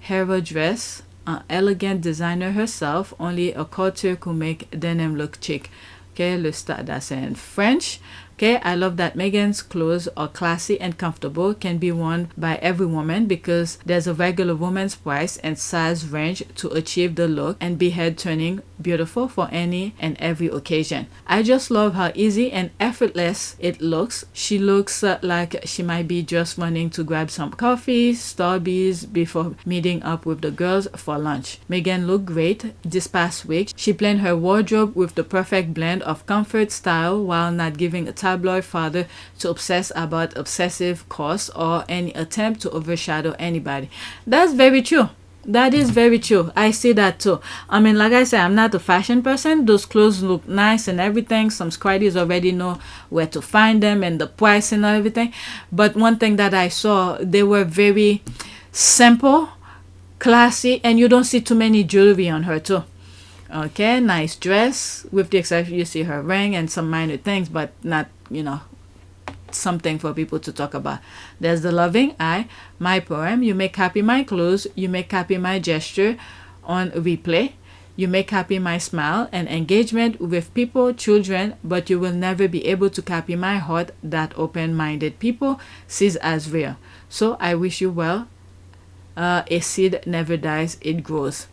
Herrera dress. Elegant designer herself. Only a couture could make denim look chic. Okay, let's start that in French. Okay, I love that Meghan's clothes are classy and comfortable, can be worn by every woman because there's a regular woman's price and size range to achieve the look and be head turning beautiful for any and every occasion. I just love how easy and effortless it looks. She looks like she might be just running to grab some coffee, Starbucks before meeting up with the girls for lunch. Meghan looked great this past week. She planned her wardrobe with the perfect blend of comfort, style, while not giving a tabloid father to obsess about obsessive costs or any attempt to overshadow anybody. That's very true. That is very true. I see that too. I mean, like I said, I'm not a fashion person. Those clothes look nice and everything. Some squaddies already know where to find them and the price and everything. But one thing that I saw, they were very simple, classy, and you don't see too many jewelry on her too. Okay, nice dress, with the exception you see her ring and some minor things, but not, you know, something for people to talk about. There's the loving eye, my poem, you make happy my clothes, you make happy my gesture on replay, you make happy my smile and engagement with people, children, but you will never be able to copy my heart that open-minded people sees as real. So I wish you well. A seed never dies, it grows.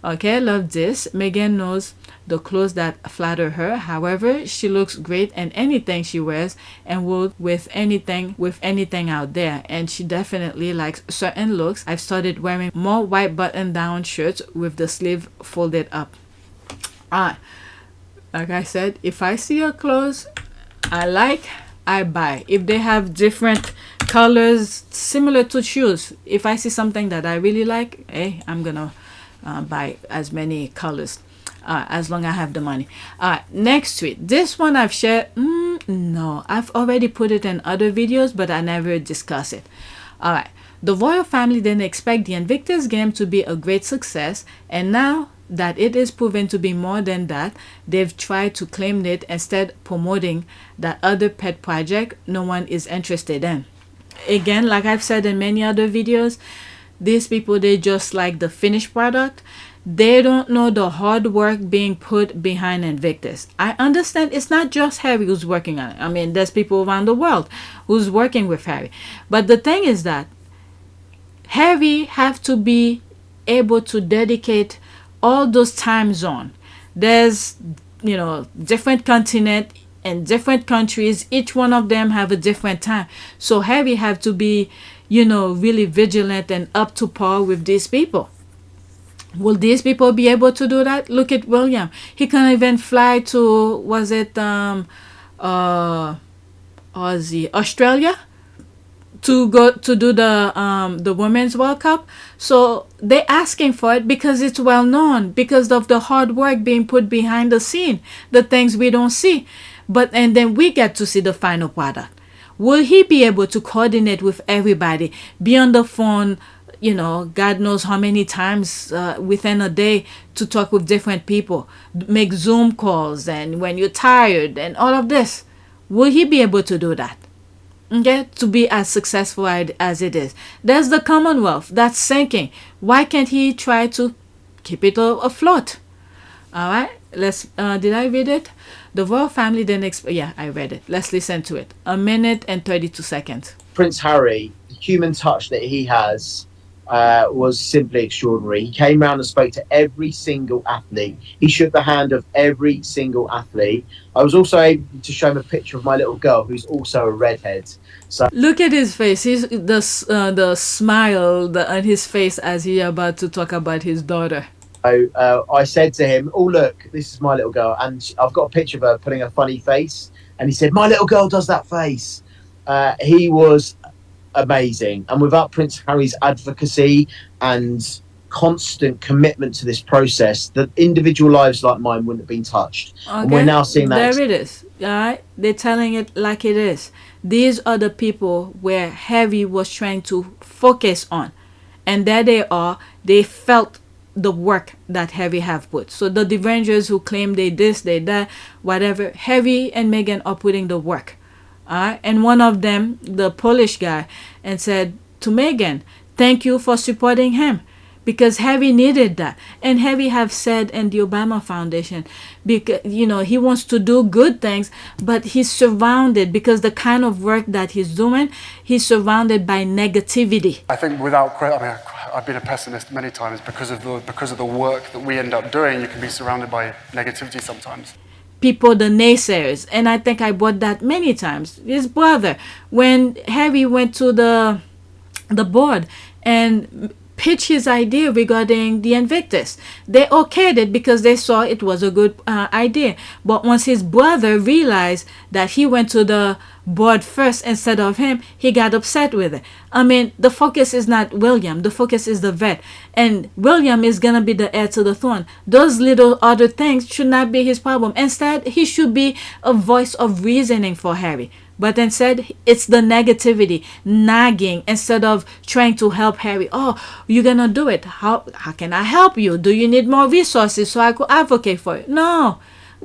Okay, love this. Meghan knows the clothes that flatter her. However, she looks great in anything she wears and will with anything out there. And she definitely likes certain looks. I've started wearing more white button-down shirts with the sleeve folded up. Like I said, if I see a clothes I like, I buy. If they have different colors similar to shoes, if I see something that I really like, hey, I'm gonna buy as many colors as long as I have the money. Next tweet. This one I've shared. No, I've already put it in other videos, but I never discuss it. Alright, the royal family didn't expect the Invictus game to be a great success, and now that it is proven to be more than that, they've tried to claim it, instead promoting that other pet project no one is interested in. Again, like I've said in many other videos, these people, they just like the finished product. They don't know the hard work being put behind Invictus. I understand it's not just Harry who's working on it. I mean, there's people around the world who's working with Harry. But the thing is that Harry have to be able to dedicate all those time zone. There's, you know, different continent and different countries. Each one of them have a different time. So Harry have to be, you know, really vigilant and up to par with these people. Will these people be able to do that? Look at William. He can't even fly to, was it Australia to go to do the Women's World Cup. So they're asking for it because it's well known, because of the hard work being put behind the scene, the things we don't see. And then we get to see the final product. Will he be able to coordinate with everybody, be on the phone, you know, God knows how many times within a day to talk with different people, make Zoom calls, and when you're tired and all of this? Will he be able to do that? Okay, to be as successful as it is. There's the Commonwealth that's sinking. Why can't he try to keep it afloat? All right, let's. Did I read it? The royal family didn't. Yeah, I read it. Let's listen to it. 1 minute and 32 seconds. Prince Harry, the human touch that he has was simply extraordinary. He came around and spoke to every single athlete. He shook the hand of every single athlete. I was also able to show him a picture of my little girl, who's also a redhead. So look at his face. He's the smile on his face as he about to talk about his daughter. So I said to him, "Oh look, this is my little girl," and I've got a picture of her putting a funny face. And he said, "My little girl does that face." He was amazing, and without Prince Harry's advocacy and constant commitment to this process, the individual lives like mine wouldn't have been touched. Okay. And we're now seeing that. There it is. All right, they're telling it like it is. These are the people where Harry was trying to focus on, and there they are. They felt the work that Harry have put. So the Derangers who claim they this, they that, whatever, Harry and Meghan are putting the work. And one of them, the Polish guy, and said to Meghan, "Thank you for supporting him, because Harry needed that. And Harry have said in the Obama Foundation, because he wants to do good things, but he's surrounded, because the kind of work that he's doing, he's surrounded by negativity. I think without credit, I mean, I've been a pessimist many times because of the work that we end up doing. You can be surrounded by negativity sometimes. People, the naysayers, and I think I brought that many times. His brother, when Harry went to the board and pitched his idea regarding the Invictus, they okayed it because they saw it was a good idea. But once his brother realized that he went to the board first instead of him, he got upset with it. I mean, the focus is not William, the focus is the vet, and William is gonna be the heir to the throne. Those little other things should not be his problem. Instead, he should be a voice of reasoning for Harry. But instead, it's the negativity, nagging, instead of trying to help Harry. Oh, you're gonna do it. How can I help you? Do you need more resources so I could advocate for it? No,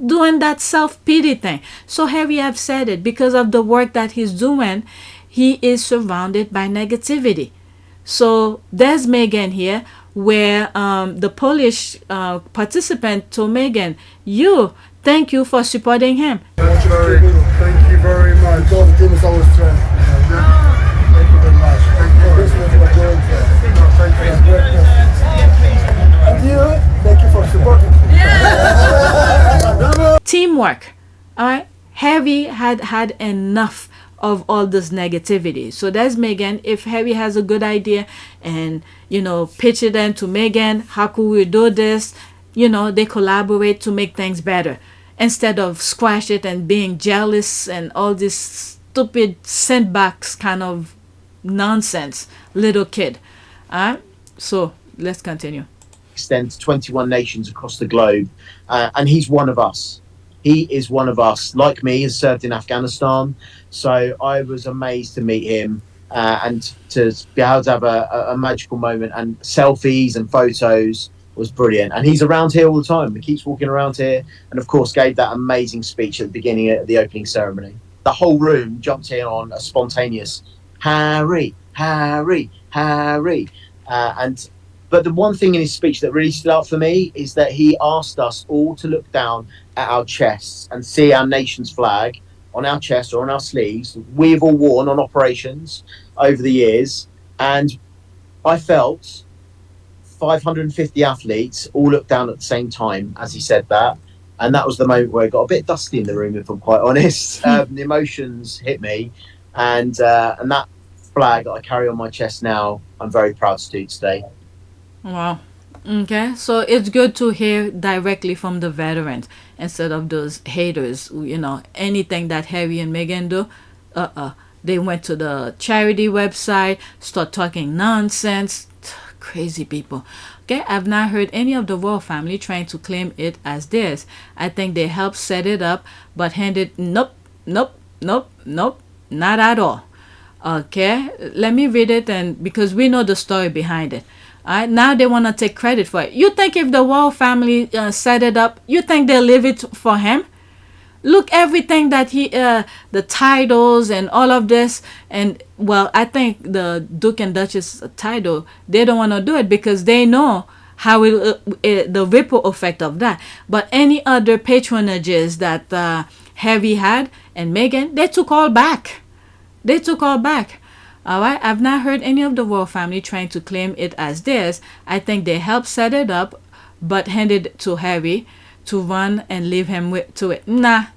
doing that self-pity thing. So Harry have said it, because of the work that he's doing, he is surrounded by negativity. So there's Meghan here, where the Polish participant told Meghan, thank you for supporting him. Thank you very much. God, the team is always strength. Thank you very much. Thank you. Christmas, we're going to. And you, thank you for supporting me. Teamwork. All right. Harry had enough of all this negativity. So that's Meghan. If Harry has a good idea and, pitch it in to Meghan, how could we do this? They collaborate to make things better, instead of squash it and being jealous and all this stupid sandbox kind of nonsense little kid. So let's continue. Extend to 21 nations across the globe, and he's one of us. He is one of us. Like me, has served in Afghanistan. So I was amazed to meet him and to be able to have a magical moment, and selfies and photos was brilliant. And he's around here all the time. He keeps walking around here, and of course gave that amazing speech at the beginning of the opening ceremony. The whole room jumped in on a spontaneous Harry, Harry, Harry. But the one thing in his speech that really stood out for me is that he asked us all to look down at our chests and see our nation's flag on our chest or on our sleeves. We've all worn on operations over the years, and I felt 550 athletes all looked down at the same time as he said that, and that was the moment where it got a bit dusty in the room, if I'm quite honest. The emotions hit me, and that flag that I carry on my chest now, I'm very proud to do today. Wow. Okay, so it's good to hear directly from the veterans instead of those haters. Anything that Harry and Meghan do, they went to the charity website, start talking nonsense. Crazy people. Okay, I've not heard any of the royal family trying to claim it as theirs. I think they helped set it up, but handed nope, not at all. Okay, let me read it, and because we know the story behind it. Now they want to take credit for it. You think if the royal family set it up, you think they'll leave it for him? Look, everything that the titles and all of this, and well, I think the Duke and Duchess title, they don't want to do it because they know how the ripple effect of that. But any other patronages that Harry had and Meghan, they took all back. All right, I've not heard any of the royal family trying to claim it as theirs. I think they helped set it up, but handed it to Harry to run and leave him to it. Nah.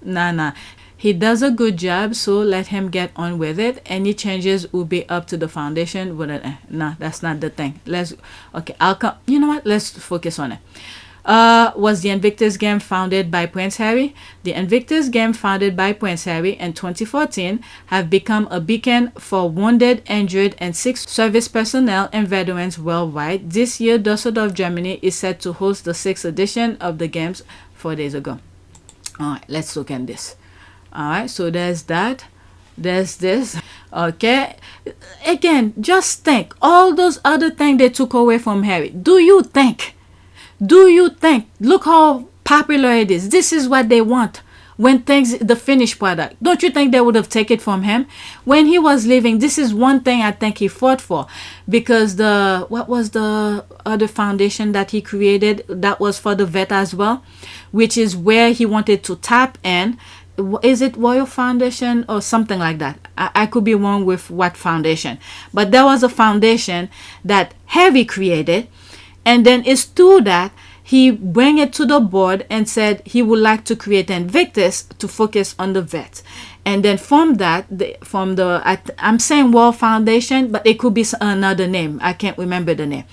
He does a good job, so let him get on with it. Any changes will be up to the foundation. Nah, that's not the thing. I'll come. You know what? Let's focus on it. Was the Invictus Game founded by Prince Harry? The Invictus Game, founded by Prince Harry in 2014, have become a beacon for wounded, injured, and sick service personnel and veterans worldwide. This year, Düsseldorf, Germany is set to host the 6th edition of the Games 4 days ago. All right, let's look at this. All right, so there's that. There's this. Okay. Again, just think. All those other things they took away from Harry. Do you think? Look how popular it is. This is what they want. when things, the finished product, don't you think they would have taken it from him when he was living? This is one thing I think he fought for, because what was the other foundation that he created that was for the vet as well, which is where he wanted to tap in. Is it Royal Foundation or something like that? I could be wrong with what foundation, but there was a foundation that Harry created, and then it's through that he bring it to the board and said he would like to create Invictus to focus on the vets. And then from that, I'm saying World Foundation, but it could be another name. I can't remember the name.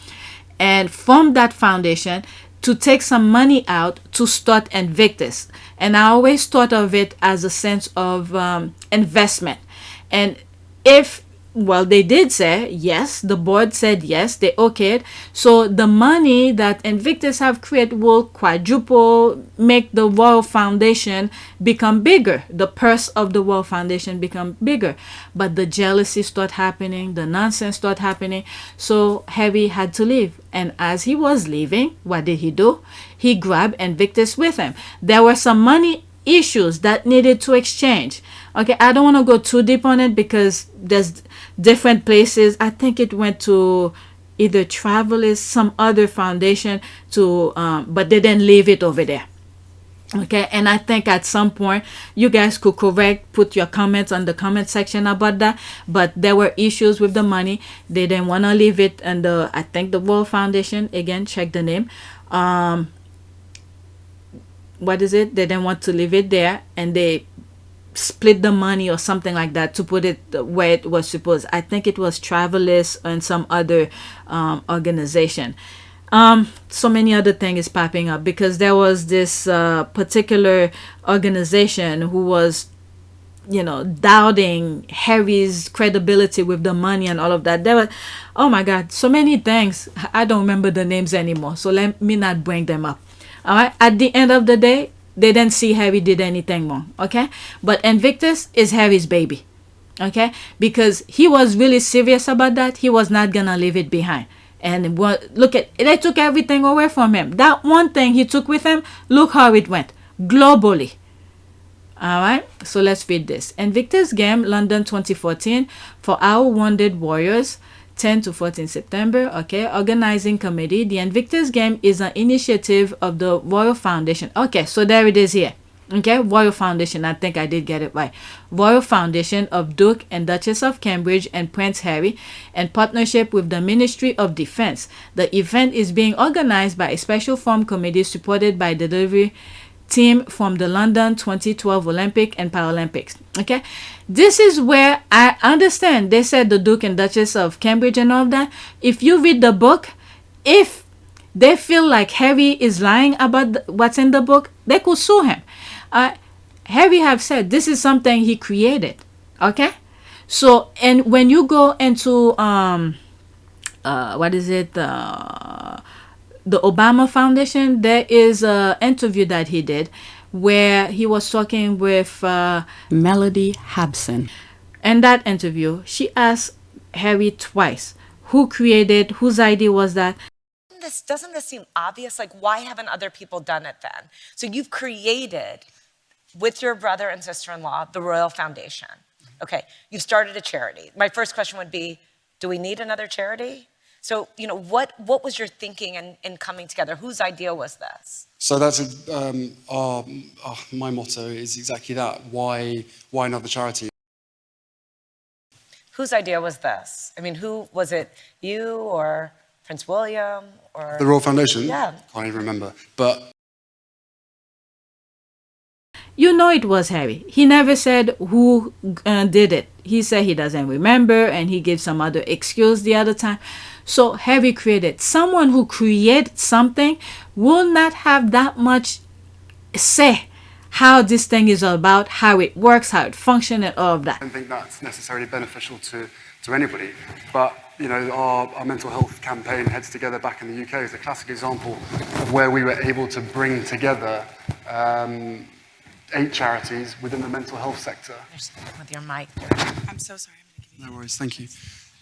And from that foundation, to take some money out to start Invictus. And I always thought of it as a sense of investment. And they did say yes, the board said yes, they okayed. So the money that Invictus have created will quadruple, make the Royal Foundation become bigger. The purse of the Royal Foundation become bigger. But the jealousy start happening, the nonsense start happening. So Harry had to leave. And as he was leaving, what did he do? He grabbed Invictus with him. There were some money issues that needed to exchange. Okay, I don't want to go too deep on it because there's different places. I think it went to either Travelers, some other foundation, but they didn't leave it over there. Okay, and I think at some point you guys could put your comments on the comment section about that. But there were issues with the money. They didn't want to leave it, and I think the World Foundation, again, check the name. What is it? They didn't want to leave it there, and they split the money or something like that to put it where it was supposed. I think it was Travelers and some other organization. So many other things is popping up because there was this particular organization who was, doubting Harry's credibility with the money and all of that. There was, oh my God, so many things. I don't remember the names anymore, so let me not bring them up. All right. At the end of the day, they didn't see Harry did anything wrong. Okay. But Invictus is Harry's baby. Okay. Because he was really serious about that. He was not going to leave it behind. And look at, they took everything away from him. That one thing he took with him, look how it went globally. All right. So let's read this. Invictus Game, London 2014, for our wounded warriors. 10 to 14 September, okay, organizing committee. The Invictus Game is an initiative of the Royal Foundation. Okay, so there it is here. Okay, Royal Foundation, I think I did get it right. Royal Foundation of Duke and Duchess of Cambridge and Prince Harry, in partnership with the Ministry of Defense. The event is being organized by a special form committee supported by the delivery team from the London 2012 Olympic and Paralympics. Okay, this is where I understand they said the Duke and Duchess of Cambridge and all of that. If you read the book, if they feel like Harry is lying about what's in the book, they could sue him. Harry have said this is something he created. Okay, so and when you go into what is it, the Obama Foundation, there is an interview that he did where he was talking with Melody Habson. In that interview, she asked Harry twice, whose idea was that? Doesn't this seem obvious? Like, why haven't other people done it then? So you've created, with your brother and sister-in-law, the Royal Foundation. Okay, you've started a charity. My first question would be, do we need another charity? So, what was your thinking in coming together? Whose idea was this? So that's my motto is exactly that. Why another charity? Whose idea was this? I mean, who was it? You or Prince William or the Royal Foundation? Yeah, can't even remember. But it was Harry. He never said who did it. He said he doesn't remember, and he gave some other excuse the other time. So Harry created. Someone who creates something will not have that much say how this thing is all about, how it works, how it functions, and all of that. I don't think that's necessarily beneficial to anybody. But our mental health campaign, Heads Together, back in the UK, is a classic example of where we were able to bring together 8 charities within the mental health sector. With your mic. I'm so sorry. No worries, thank you.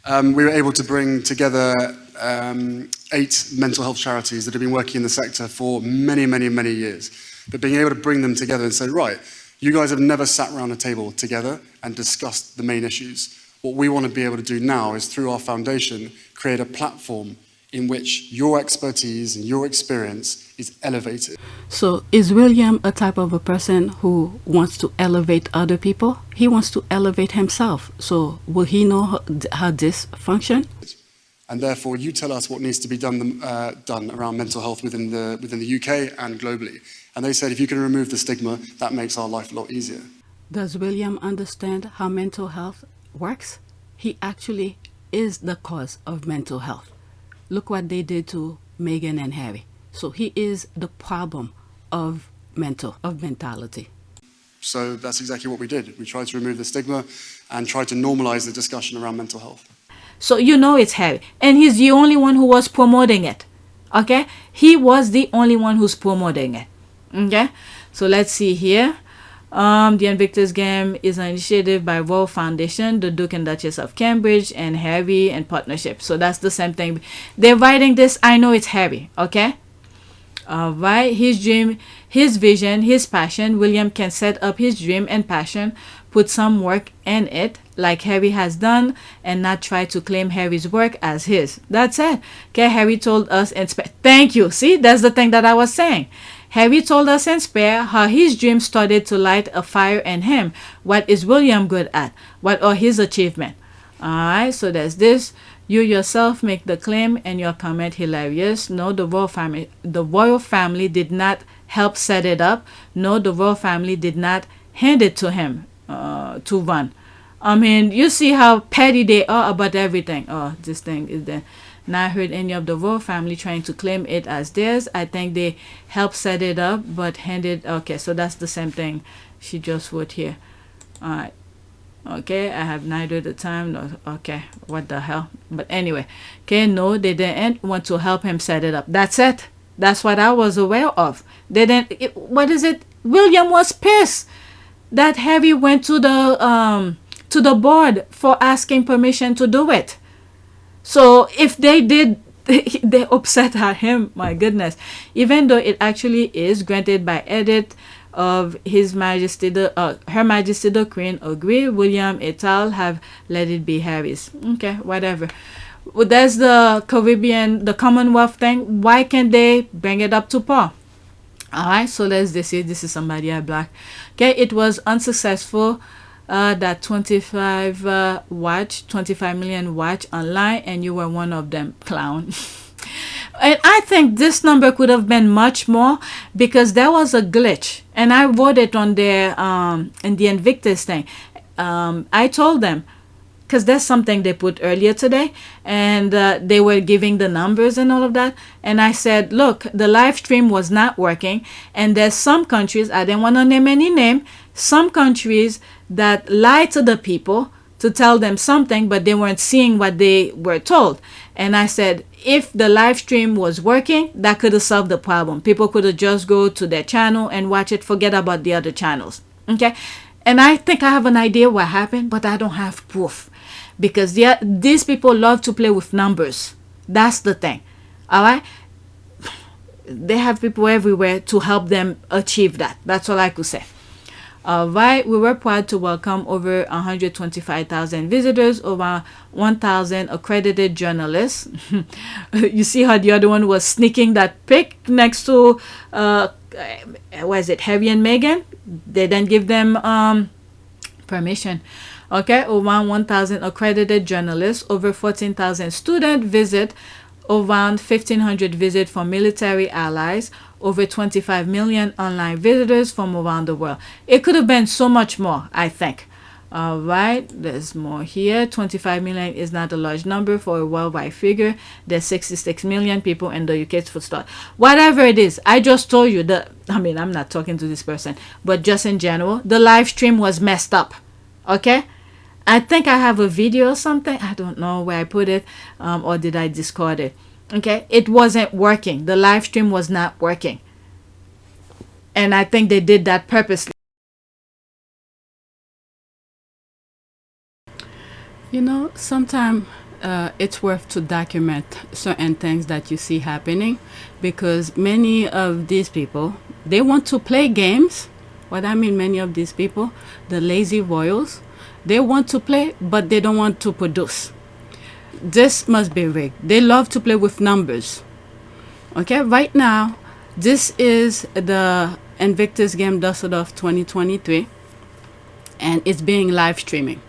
We were able to bring together 8 mental health charities that have been working in the sector for many, many, many years. But being able to bring them together and say, right, You guys have never sat around a table together and discussed the main issues. What we want to be able to do now is, through our foundation, create a platform in which your expertise and your experience is elevated. So is William a type of a person who wants to elevate other people? He wants to elevate himself. So will he know how this functions? And therefore, you tell us what needs to be done around mental health within the UK and globally. And they said, if you can remove the stigma, that makes our life a lot easier. Does William understand how mental health works? He actually is the cause of mental health. Look what they did to Meghan and Harry. So he is the problem of mentality. So that's exactly what we did. We tried to remove the stigma and tried to normalize the discussion around mental health. So you know it's Harry. And he's the only one who was promoting it. Okay? He was the only one who's promoting it. Okay? So let's see here. The Invictus Game is an initiative by Royal Foundation, the Duke and Duchess of Cambridge, and Harry in partnership. So that's the same thing. They're writing this. I know it's Harry. Okay? Right? His dream, his vision, his passion. William can set up his dream and passion, put some work in it, like Harry has done, and not try to claim Harry's work as his. That's it. Okay, Harry told us in Spare. Thank you. See, that's the thing that I was saying. Harry told us in Spare how his dream started to light a fire in him. What is William good at? What are his achievements? Alright, so there's this. You yourself make the claim and your comment hilarious. No, the royal family did not help set it up. No, the royal family did not hand it to him to run. I mean, you see how petty they are about everything. Oh, this thing is there. Not heard any of the royal family trying to claim it as theirs. I think they helped set it up, but handed. Okay, so that's the same thing she just wrote here. All right. Okay, I have neither the time nor. Okay, what the hell? But anyway, okay, no, they didn't want to help him set it up. That's it. That's what I was aware of. They didn't. What is it? William was pissed that Harry went to the board for asking permission to do it. So if they did, they upset at him. My goodness. Even though it actually is granted by edit of His Majesty Her Majesty the Queen agree, William et al. Have let it be Harry's. Okay, whatever. Well, there's the Caribbean, the Commonwealth thing. Why can't they bring it up to par? Alright, so let's see. This is somebody I black. Okay, it was unsuccessful. That 25 million watch online, and you were one of them, clown. And I think this number could have been much more, because there was a glitch, and I wrote it on their in the Invictus thing. I told them, because there's something they put earlier today, and they were giving the numbers and all of that, and I said, look, the live stream was not working, and there's some countries, I didn't want to name any name, some countries that lie to the people to tell them something, but they weren't seeing what they were told. And I said, if the live stream was working, that could have solved the problem. People could have just go to their channel and watch it, forget about the other channels. Okay? And I think I have an idea what happened, but I don't have proof. Because these people love to play with numbers. That's the thing. All right? They have people everywhere to help them achieve that. That's all I could say. All right, we were proud to welcome over 125,000 visitors, over 1,000 accredited journalists. You see how the other one was sneaking that pic next to, what is it, Harry and Meghan? They didn't give them permission. Okay, around 1,000 accredited journalists, over 14,000 student visit, around 1,500 visit from military allies, over 25 million online visitors from around the world. It could have been so much more, I think. All right, there's more here. 25 million is not a large number for a worldwide figure. There's 66 million people in the UK for start. Whatever it is, I just told you that, I mean, I'm not talking to this person, but just in general, the live stream was messed up. Okay? I think I have a video or something. I don't know where I put it, or did I discard it? Okay, it wasn't working. The live stream was not working. And I think they did that purposely. You know, sometimes it's worth to document certain things that you see happening, because many of these people, they want to play games What I mean, many of these people, the lazy royals, they want to play, but they don't want to produce. This must be rigged. They love to play with numbers. Okay, right now, this is the Invictus Game Düsseldorf 2023, and it's being live streaming.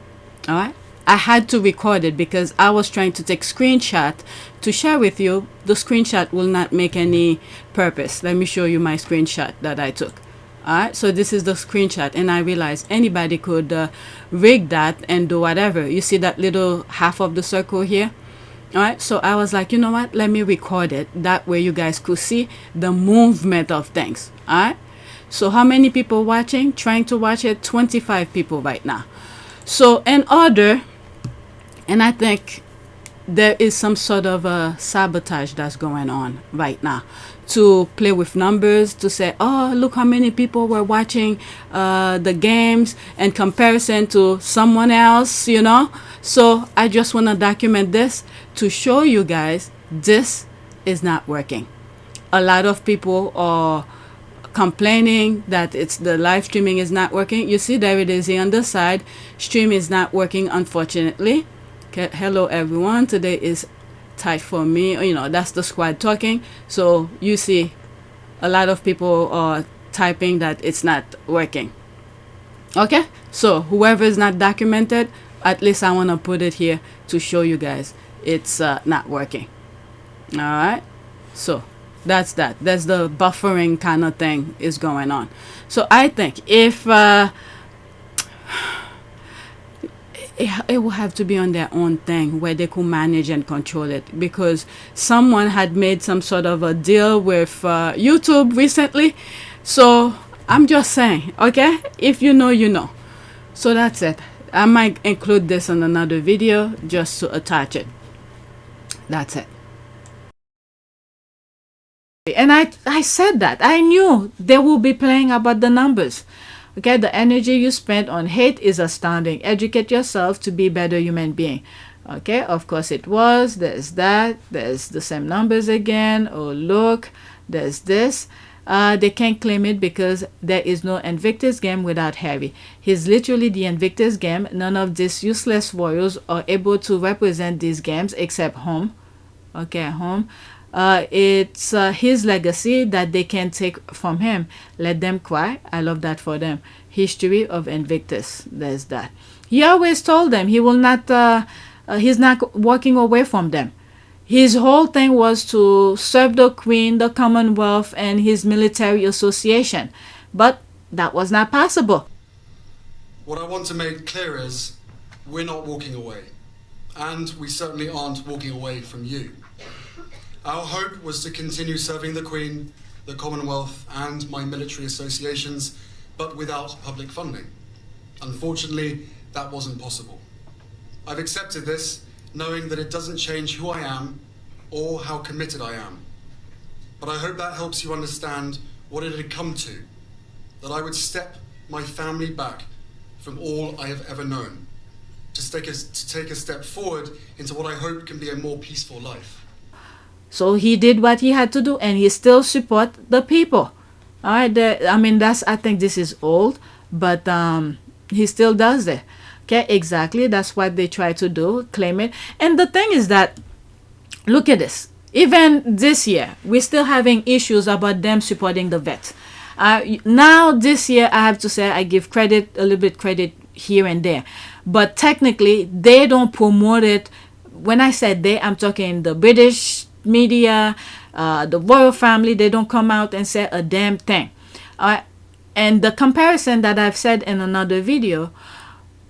All right, I had to record it because I was trying to take screenshot to share with you. The screenshot will not make any purpose. Let me show you my screenshot that I took. All right, so this is the screenshot, and I realized anybody could rig that and do whatever. You see that little half of the circle here? All right, so I was like, you know what, let me record it. That way you guys could see the movement of things. All right, so how many people watching? Trying to watch it? 25 people right now. So in order, and I think there is some sort of a sabotage that's going on right now to play with numbers, to say, oh, look how many people were watching the games in comparison to someone else, you know. So I just want to document this to show you guys this is not working. A lot of people are complaining that it's the live streaming is not working. You see, there it is here on the side. Stream is not working, unfortunately. Okay, hello everyone. Today is tight for me. You know, that's the squad talking. So you see a lot of people are typing that it's not working. Okay, so whoever is not documented, at least I want to put it here to show you guys it's not working. All right, so that's that. That's the buffering kind of thing is going on. So I think if it will have to be on their own thing where they could manage and control it, because someone had made some sort of a deal with YouTube recently. So I'm just saying, okay, if you know, you know. So that's it. I might include this in another video just to attach it. That's it. And I said that I knew they will be playing about the numbers. Okay, the energy you spent on hate is astounding. Educate yourself to be a better human being. Okay, of course it was. There's that. There's the same numbers again. Oh, look, there's this. They can't claim it because there is no Invictus game without Harry. He's literally the Invictus game. None of these useless royals are able to represent these games except home. Okay, home. It's his legacy that they can take from him. Let them cry. I love that for them. History of Invictus. There's that. He always told them he will not, he's not walking away from them. His whole thing was to serve the Queen, the Commonwealth, and his military association. But that was not possible. What I want to make clear is we're not walking away. And we certainly aren't walking away from you. Our hope was to continue serving the Queen, the Commonwealth, and my military associations, but without public funding. Unfortunately, that wasn't possible. I've accepted this, knowing that it doesn't change who I am or how committed I am. But I hope that helps you understand what it had come to, that I would step my family back from all I have ever known, to take a step forward into what I hope can be a more peaceful life. So he did what he had to do, and he still support the people. All right, I mean, I think this is old, but he still does it. Okay, exactly. That's what they try to do, claim it. And the thing is that, look at this. Even this year, we're still having issues about them supporting the vet. Now, this year, I have to say I give credit, a little bit credit here and there. But technically, they don't promote it. When I said they, I'm talking the British media, the royal family. They don't come out and say a damn thing. And the comparison that I've said in another video,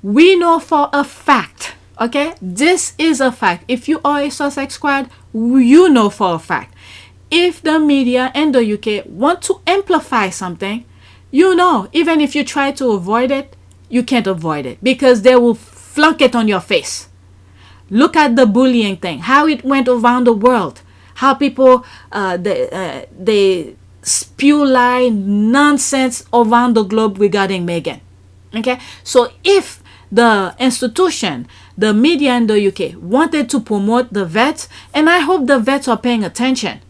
we know for a fact, okay, this is a fact. If you are a Sussex squad, you know for a fact. If the media and the UK want to amplify something, you know, even if you try to avoid it, you can't avoid it because they will flunk it on your face. Look at the bullying thing, how it went around the world, how people, they spew lie nonsense around the globe regarding Meghan. Okay, so if the institution, the media in the UK wanted to promote the vets, and I hope the vets are paying attention.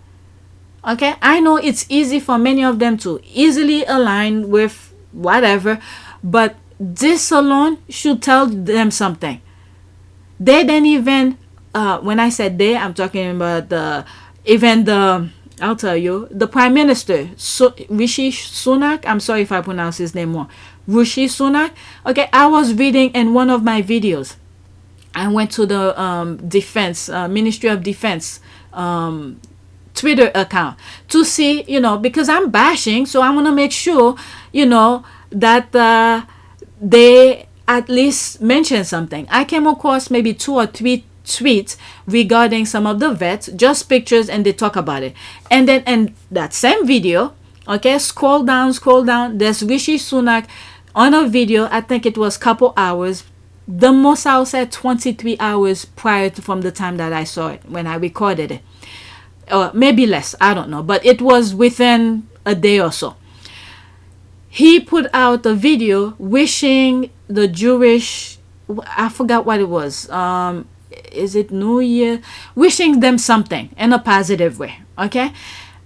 Okay, I know it's easy for many of them to easily align with whatever. But this alone should tell them something. They didn't even, when I said they, I'm talking about I'll tell you, the Prime Minister, Rishi Sunak, I'm sorry if I pronounce his name wrong, Rishi Sunak. Okay, I was reading in one of my videos. I went to the Ministry of Defense Twitter account to see, because I'm bashing, so I want to make sure, that they at least mention something. I came across maybe 2 or 3 tweets regarding some of the vets, just pictures, and they talk about it. And then in that same video, okay, scroll down, there's Rishi Sunak on a video. I think it was couple hours. The most I would say 23 hours prior to from the time that I saw it when I recorded it. Or maybe less, I don't know. But it was within a day or so. He put out a video wishing the Jewish, I forgot what it was. Is it New Year? Wishing them something in a positive way. Okay?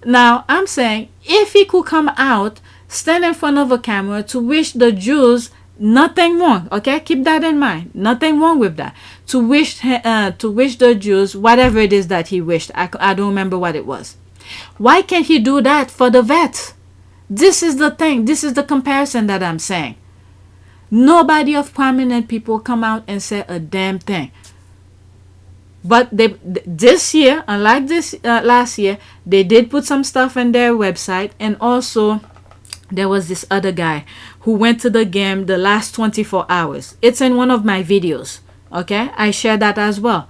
Now, I'm saying if he could come out, stand in front of a camera to wish the Jews nothing wrong, okay? Keep that in mind. Nothing wrong with that. To wish the Jews whatever it is that he wished. I don't remember what it was. Why can't he do that for the vets? This is the thing. This is the comparison that I'm saying. Nobody of prominent people come out and say a damn thing. But this year, unlike this last year, they did put some stuff on their website. And also, there was this other guy who went to the game the last 24 hours. It's in one of my videos. Okay? I share that as well.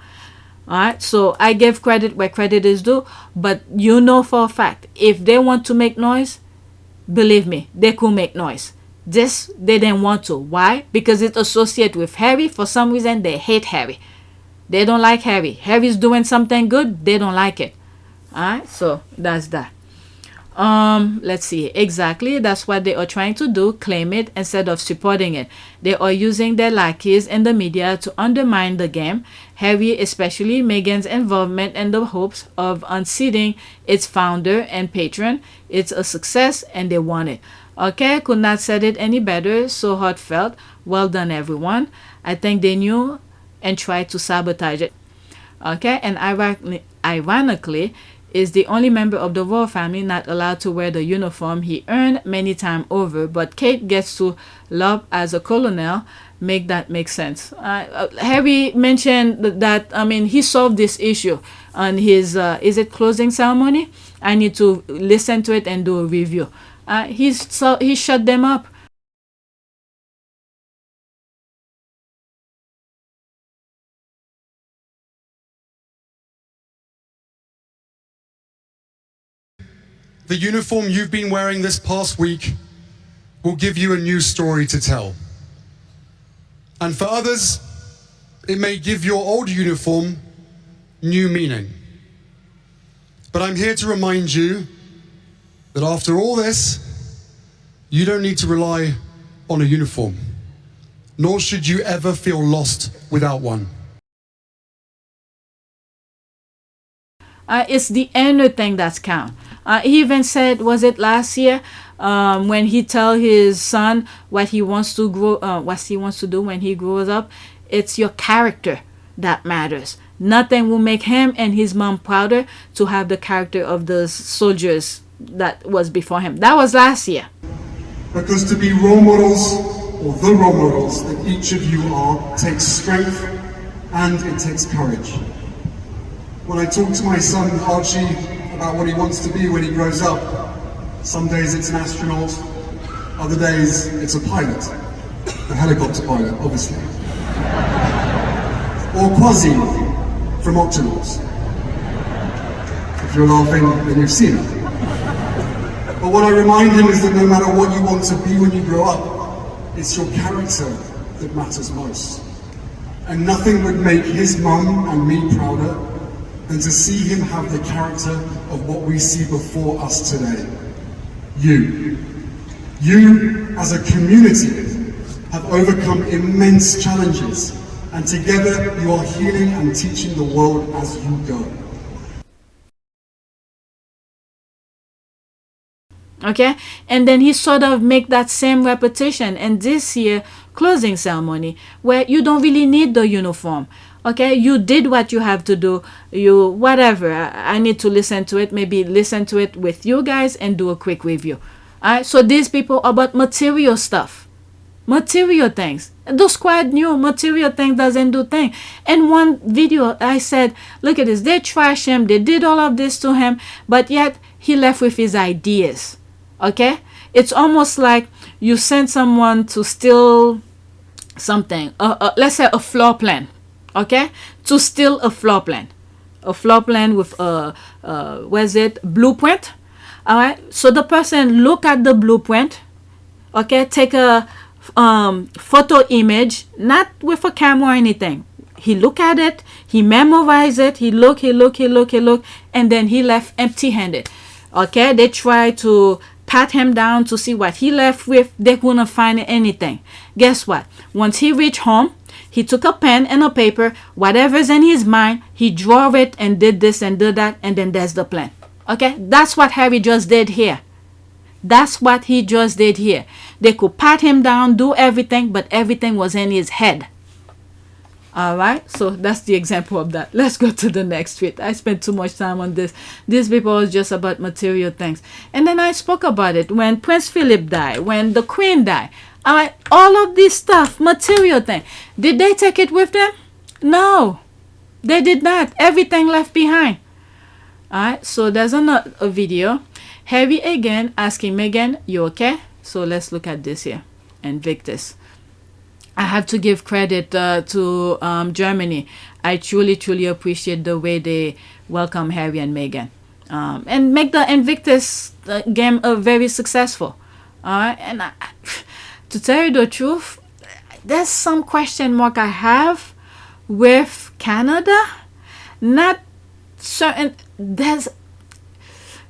Alright? So, I give credit where credit is due. But you know for a fact, if they want to make noise, believe me, they could make noise. This, they didn't want to. Why? Because it's associated with Harry. For some reason, they hate Harry. They don't like Harry. Harry's doing something good. They don't like it. Alright? So, that's that. Let's see. Exactly. That's what they are trying to do. Claim it instead of supporting it. They are using their lackeys in the media to undermine the game. Harry, especially Meghan's involvement in the hopes of unseating its founder and patron. It's a success and they want it. Okay, could not said it any better. So heartfelt. Well done, everyone. I think they knew and tried to sabotage it. Okay, and ironically, is the only member of the royal family not allowed to wear the uniform he earned many times over. But Kate gets to love as a colonel. Make that make sense. Harry mentioned that, he solved this issue on his, is it closing ceremony? I need to listen to it and do a review. He shut them up. The uniform you've been wearing this past week will give you a new story to tell. And for others, it may give your old uniform new meaning. But I'm here to remind you that after all this, you don't need to rely on a uniform, nor should you ever feel lost without one. It's the inner thing that's count. He even said, was it last year, when he tell his son what he wants to do when he grows up? It's your character that matters. Nothing will make him and his mom prouder to have the character of the soldiers that was before him. That was last year. Because to be role models, or the role models that each of you are, takes strength and it takes courage. When I talk to my son Archie about what he wants to be when he grows up, some days it's an astronaut, other days it's a pilot, a helicopter pilot, obviously. Or Quasi from Octonauts. If you're laughing, then you've seen it. But what I remind him is that no matter what you want to be when you grow up, it's your character that matters most. And nothing would make his mum and me prouder than to see him have the character of what we see before us today. You. You, as a community, have overcome immense challenges, and together you are healing and teaching the world as you go. Okay, and then he sort of make that same repetition in this year closing ceremony, where you don't really need the uniform. Okay, you did what you have to do. You whatever. I need to listen to it. Maybe listen to it with you guys and do a quick review. All right. So these people about material stuff, material things. The squad knew material thing doesn't do thing. In one video, I said, look at this. They trash him. They did all of this to him, but yet he left with his ideas. Okay, it's almost like you send someone to steal something. Let's say a floor plan. Okay, to steal a floor plan with where's it, blueprint. All right, so the person look at the blueprint. Okay, take a photo image, not with a camera or anything. He look at it, he memorize it, he look, and then he left empty-handed. Okay, they try to pat him down to see what he left with. They couldn't find anything. Guess what? Once he reached home, he took a pen and a paper, whatever's in his mind, he drew it and did this and did that, and then there's the plan. Okay, that's what Harry just did here. That's what he just did here. They could pat him down, do everything, but everything was in his head. All right, so that's the example of that. Let's go to the next tweet. I spent too much time on this. These people was just about material things. And then I spoke about it when Prince Philip died, when the Queen died. All right, all of this stuff, material thing. Did they take it with them? No, they did not. Everything left behind. All right, so there's a video. Harry again asking Meghan, you okay? So let's look at this here. Invictus. I have to give credit to Germany. I truly appreciate the way they welcome Harry and Meghan and make the Invictus game very successful. And to tell you the truth, there's some question mark I have with Canada. Not certain.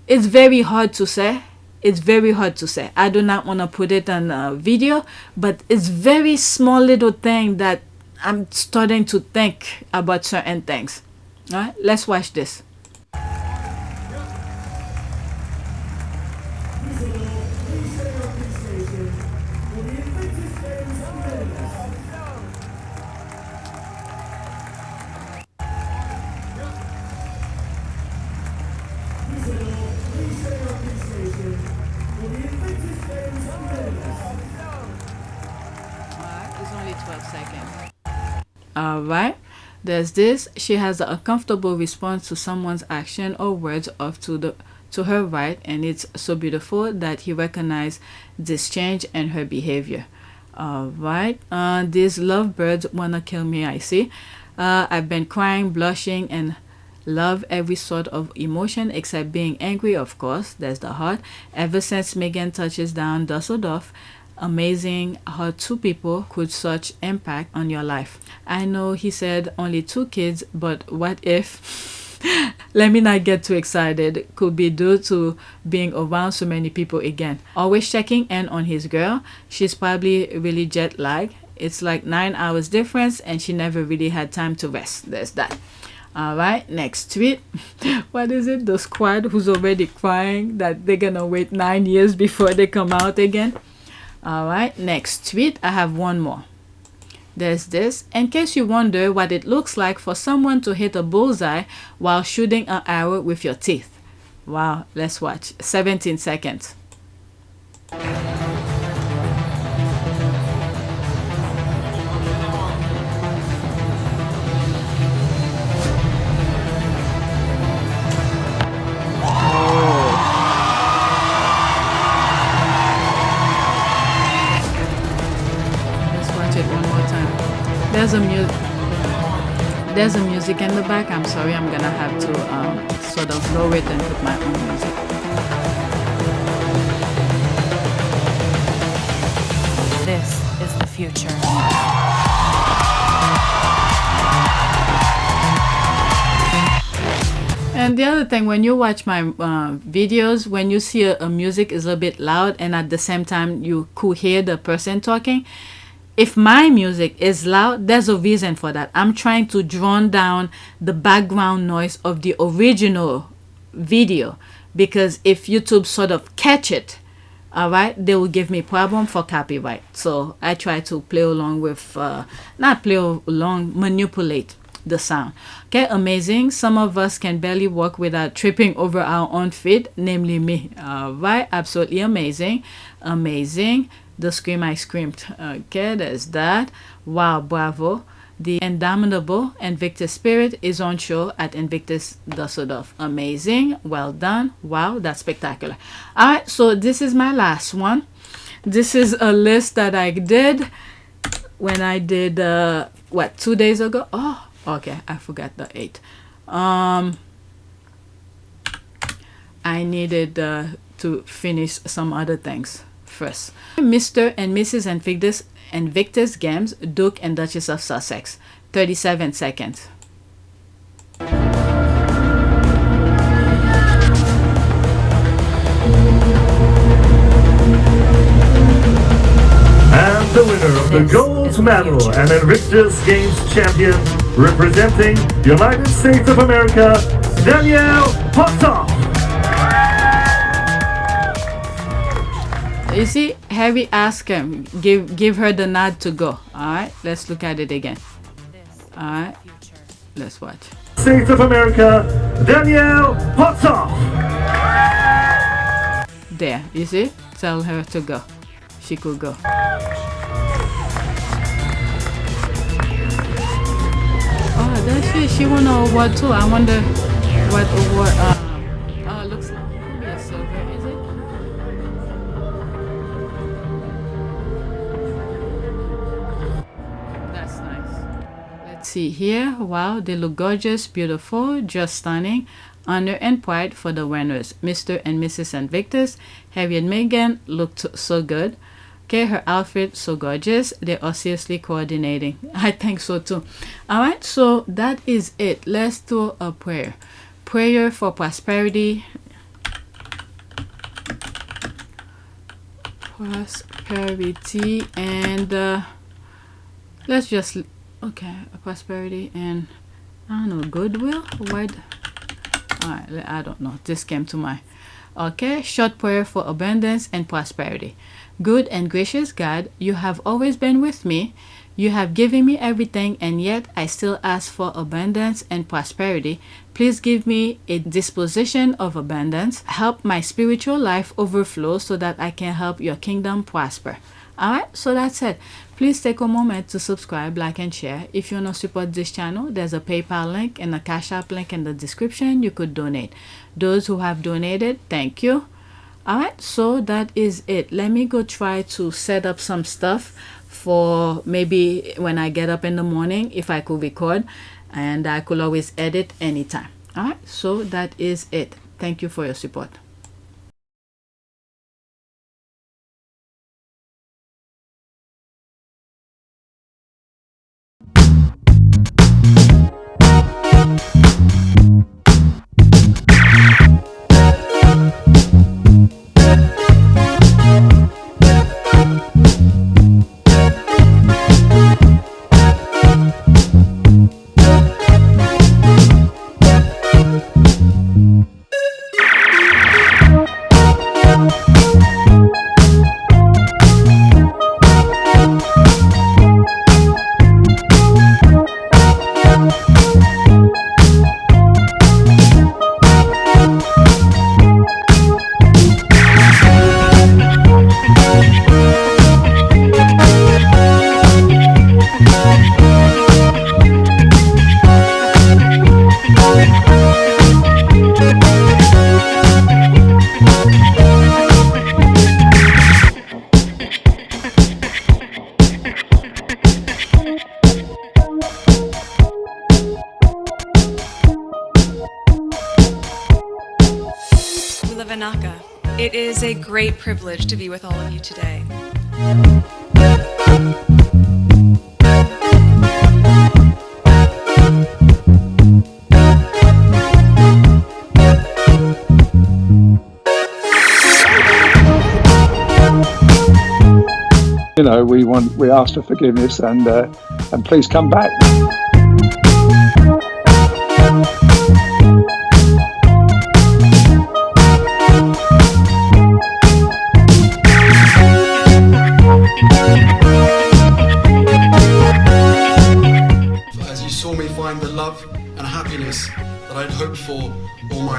It's very hard to say. It's very hard to say. I do not want to put it on a video, but it's very small little thing that I'm starting to think about certain things. All right, let's watch this. Alright, there's this. She has a comfortable response to someone's action or words off to her right, and it's so beautiful that he recognized this change in her behavior. Alright, these lovebirds wanna kill me, I see. I've been crying, blushing, and love every sort of emotion except being angry, of course. There's the heart. Ever since Meghan touches down Düsseldorf. Amazing how two people could such impact on your life. I know he said only 2 kids, but what if let me not get too excited, could be due to being around so many people again. Always checking in on his girl. She's probably really jet lagged. It's like 9 hours difference and she never really had time to rest. There's that. All right, next tweet. What is it? The squad who's already crying that they're gonna wait 9 years before they come out again. All right, next tweet. I have one more. There's this. In case you wonder what it looks like for someone to hit a bullseye while shooting an arrow with your teeth. Wow, let's watch. 17 seconds. There's a music in the back. I'm sorry, I'm gonna have to sort of lower it and put my own music. This is the future. And the other thing, when you watch my videos, when you see a music is a bit loud and at the same time you could hear the person talking, if my music is loud, there's a reason for that. I'm trying to drown down the background noise of the original video, because if YouTube sort of catch it, all right, they will give me problem for copyright. So I try to play along with, not play along, manipulate the sound. Okay, amazing. Some of us can barely walk without tripping over our own feet, namely me. All right, absolutely amazing. Amazing. The scream I screamed. Okay, there's that. Wow, bravo. The indomitable Invictus spirit is on show at Invictus Düsseldorf. Amazing. Well done. Wow, that's spectacular. All right, so this is my last one. This is a list that I did when I did, 2 days ago? Oh, okay, I forgot the 8. I needed to finish some other things first. Mr. and Mrs. Invictus Games, Duke and Duchess of Sussex. 37 seconds. And the winner of the gold medal and Invictus Games champion, representing United States of America, Danielle Potsdam. You see, Harry asked him, give her the nod to go. All right, let's look at it again. All right, let's watch. States of America, Danielle Potsdam. There, you see? Tell her to go. She could go. Oh, there she won an award too. I wonder what award. Looks like could be a silver, is it? That's nice. Let's see here. Wow, they look gorgeous, beautiful, just stunning. Honor and pride for the winners. Mr. and Mrs. Invictus. Harry and Meghan looked so good. Okay, her outfit so gorgeous. They are seriously coordinating. I think so too. All right, so that is it. Let's do a prayer. Prayer for prosperity. Prosperity and let's just prosperity and I don't know, goodwill. What? Alright, I don't know. This came to mind. Okay, short prayer for abundance and prosperity. Good and gracious God, you have always been with me. You have given me everything, and yet I still ask for abundance and prosperity. Please give me a disposition of abundance. Help my spiritual life overflow so that I can help your kingdom prosper. Alright, so that's it. Please take a moment to subscribe, like, and share. If you want to support this channel, there's a PayPal link and a Cash App link in the description. You could donate. Those who have donated, thank you. Alright, so that is it. Let me go try to set up some stuff for maybe when I get up in the morning, if I could record, and I could always edit anytime. Alright, so that is it. Thank you for your support. It is a great privilege to be with all of you today. You know, we ask for forgiveness and please come back.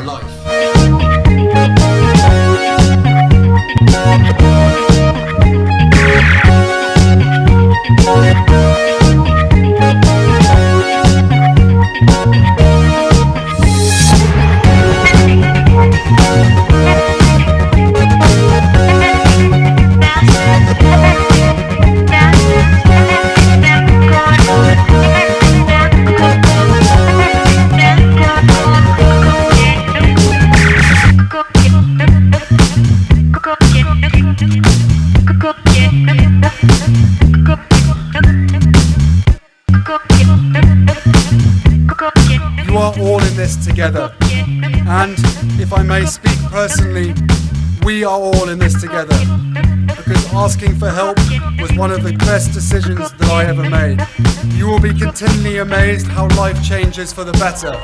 life. You are all in this together. And if I may speak personally, we are all in this together. Because asking for help was one of the best decisions that I ever made. You will be continually amazed how life changes for the better.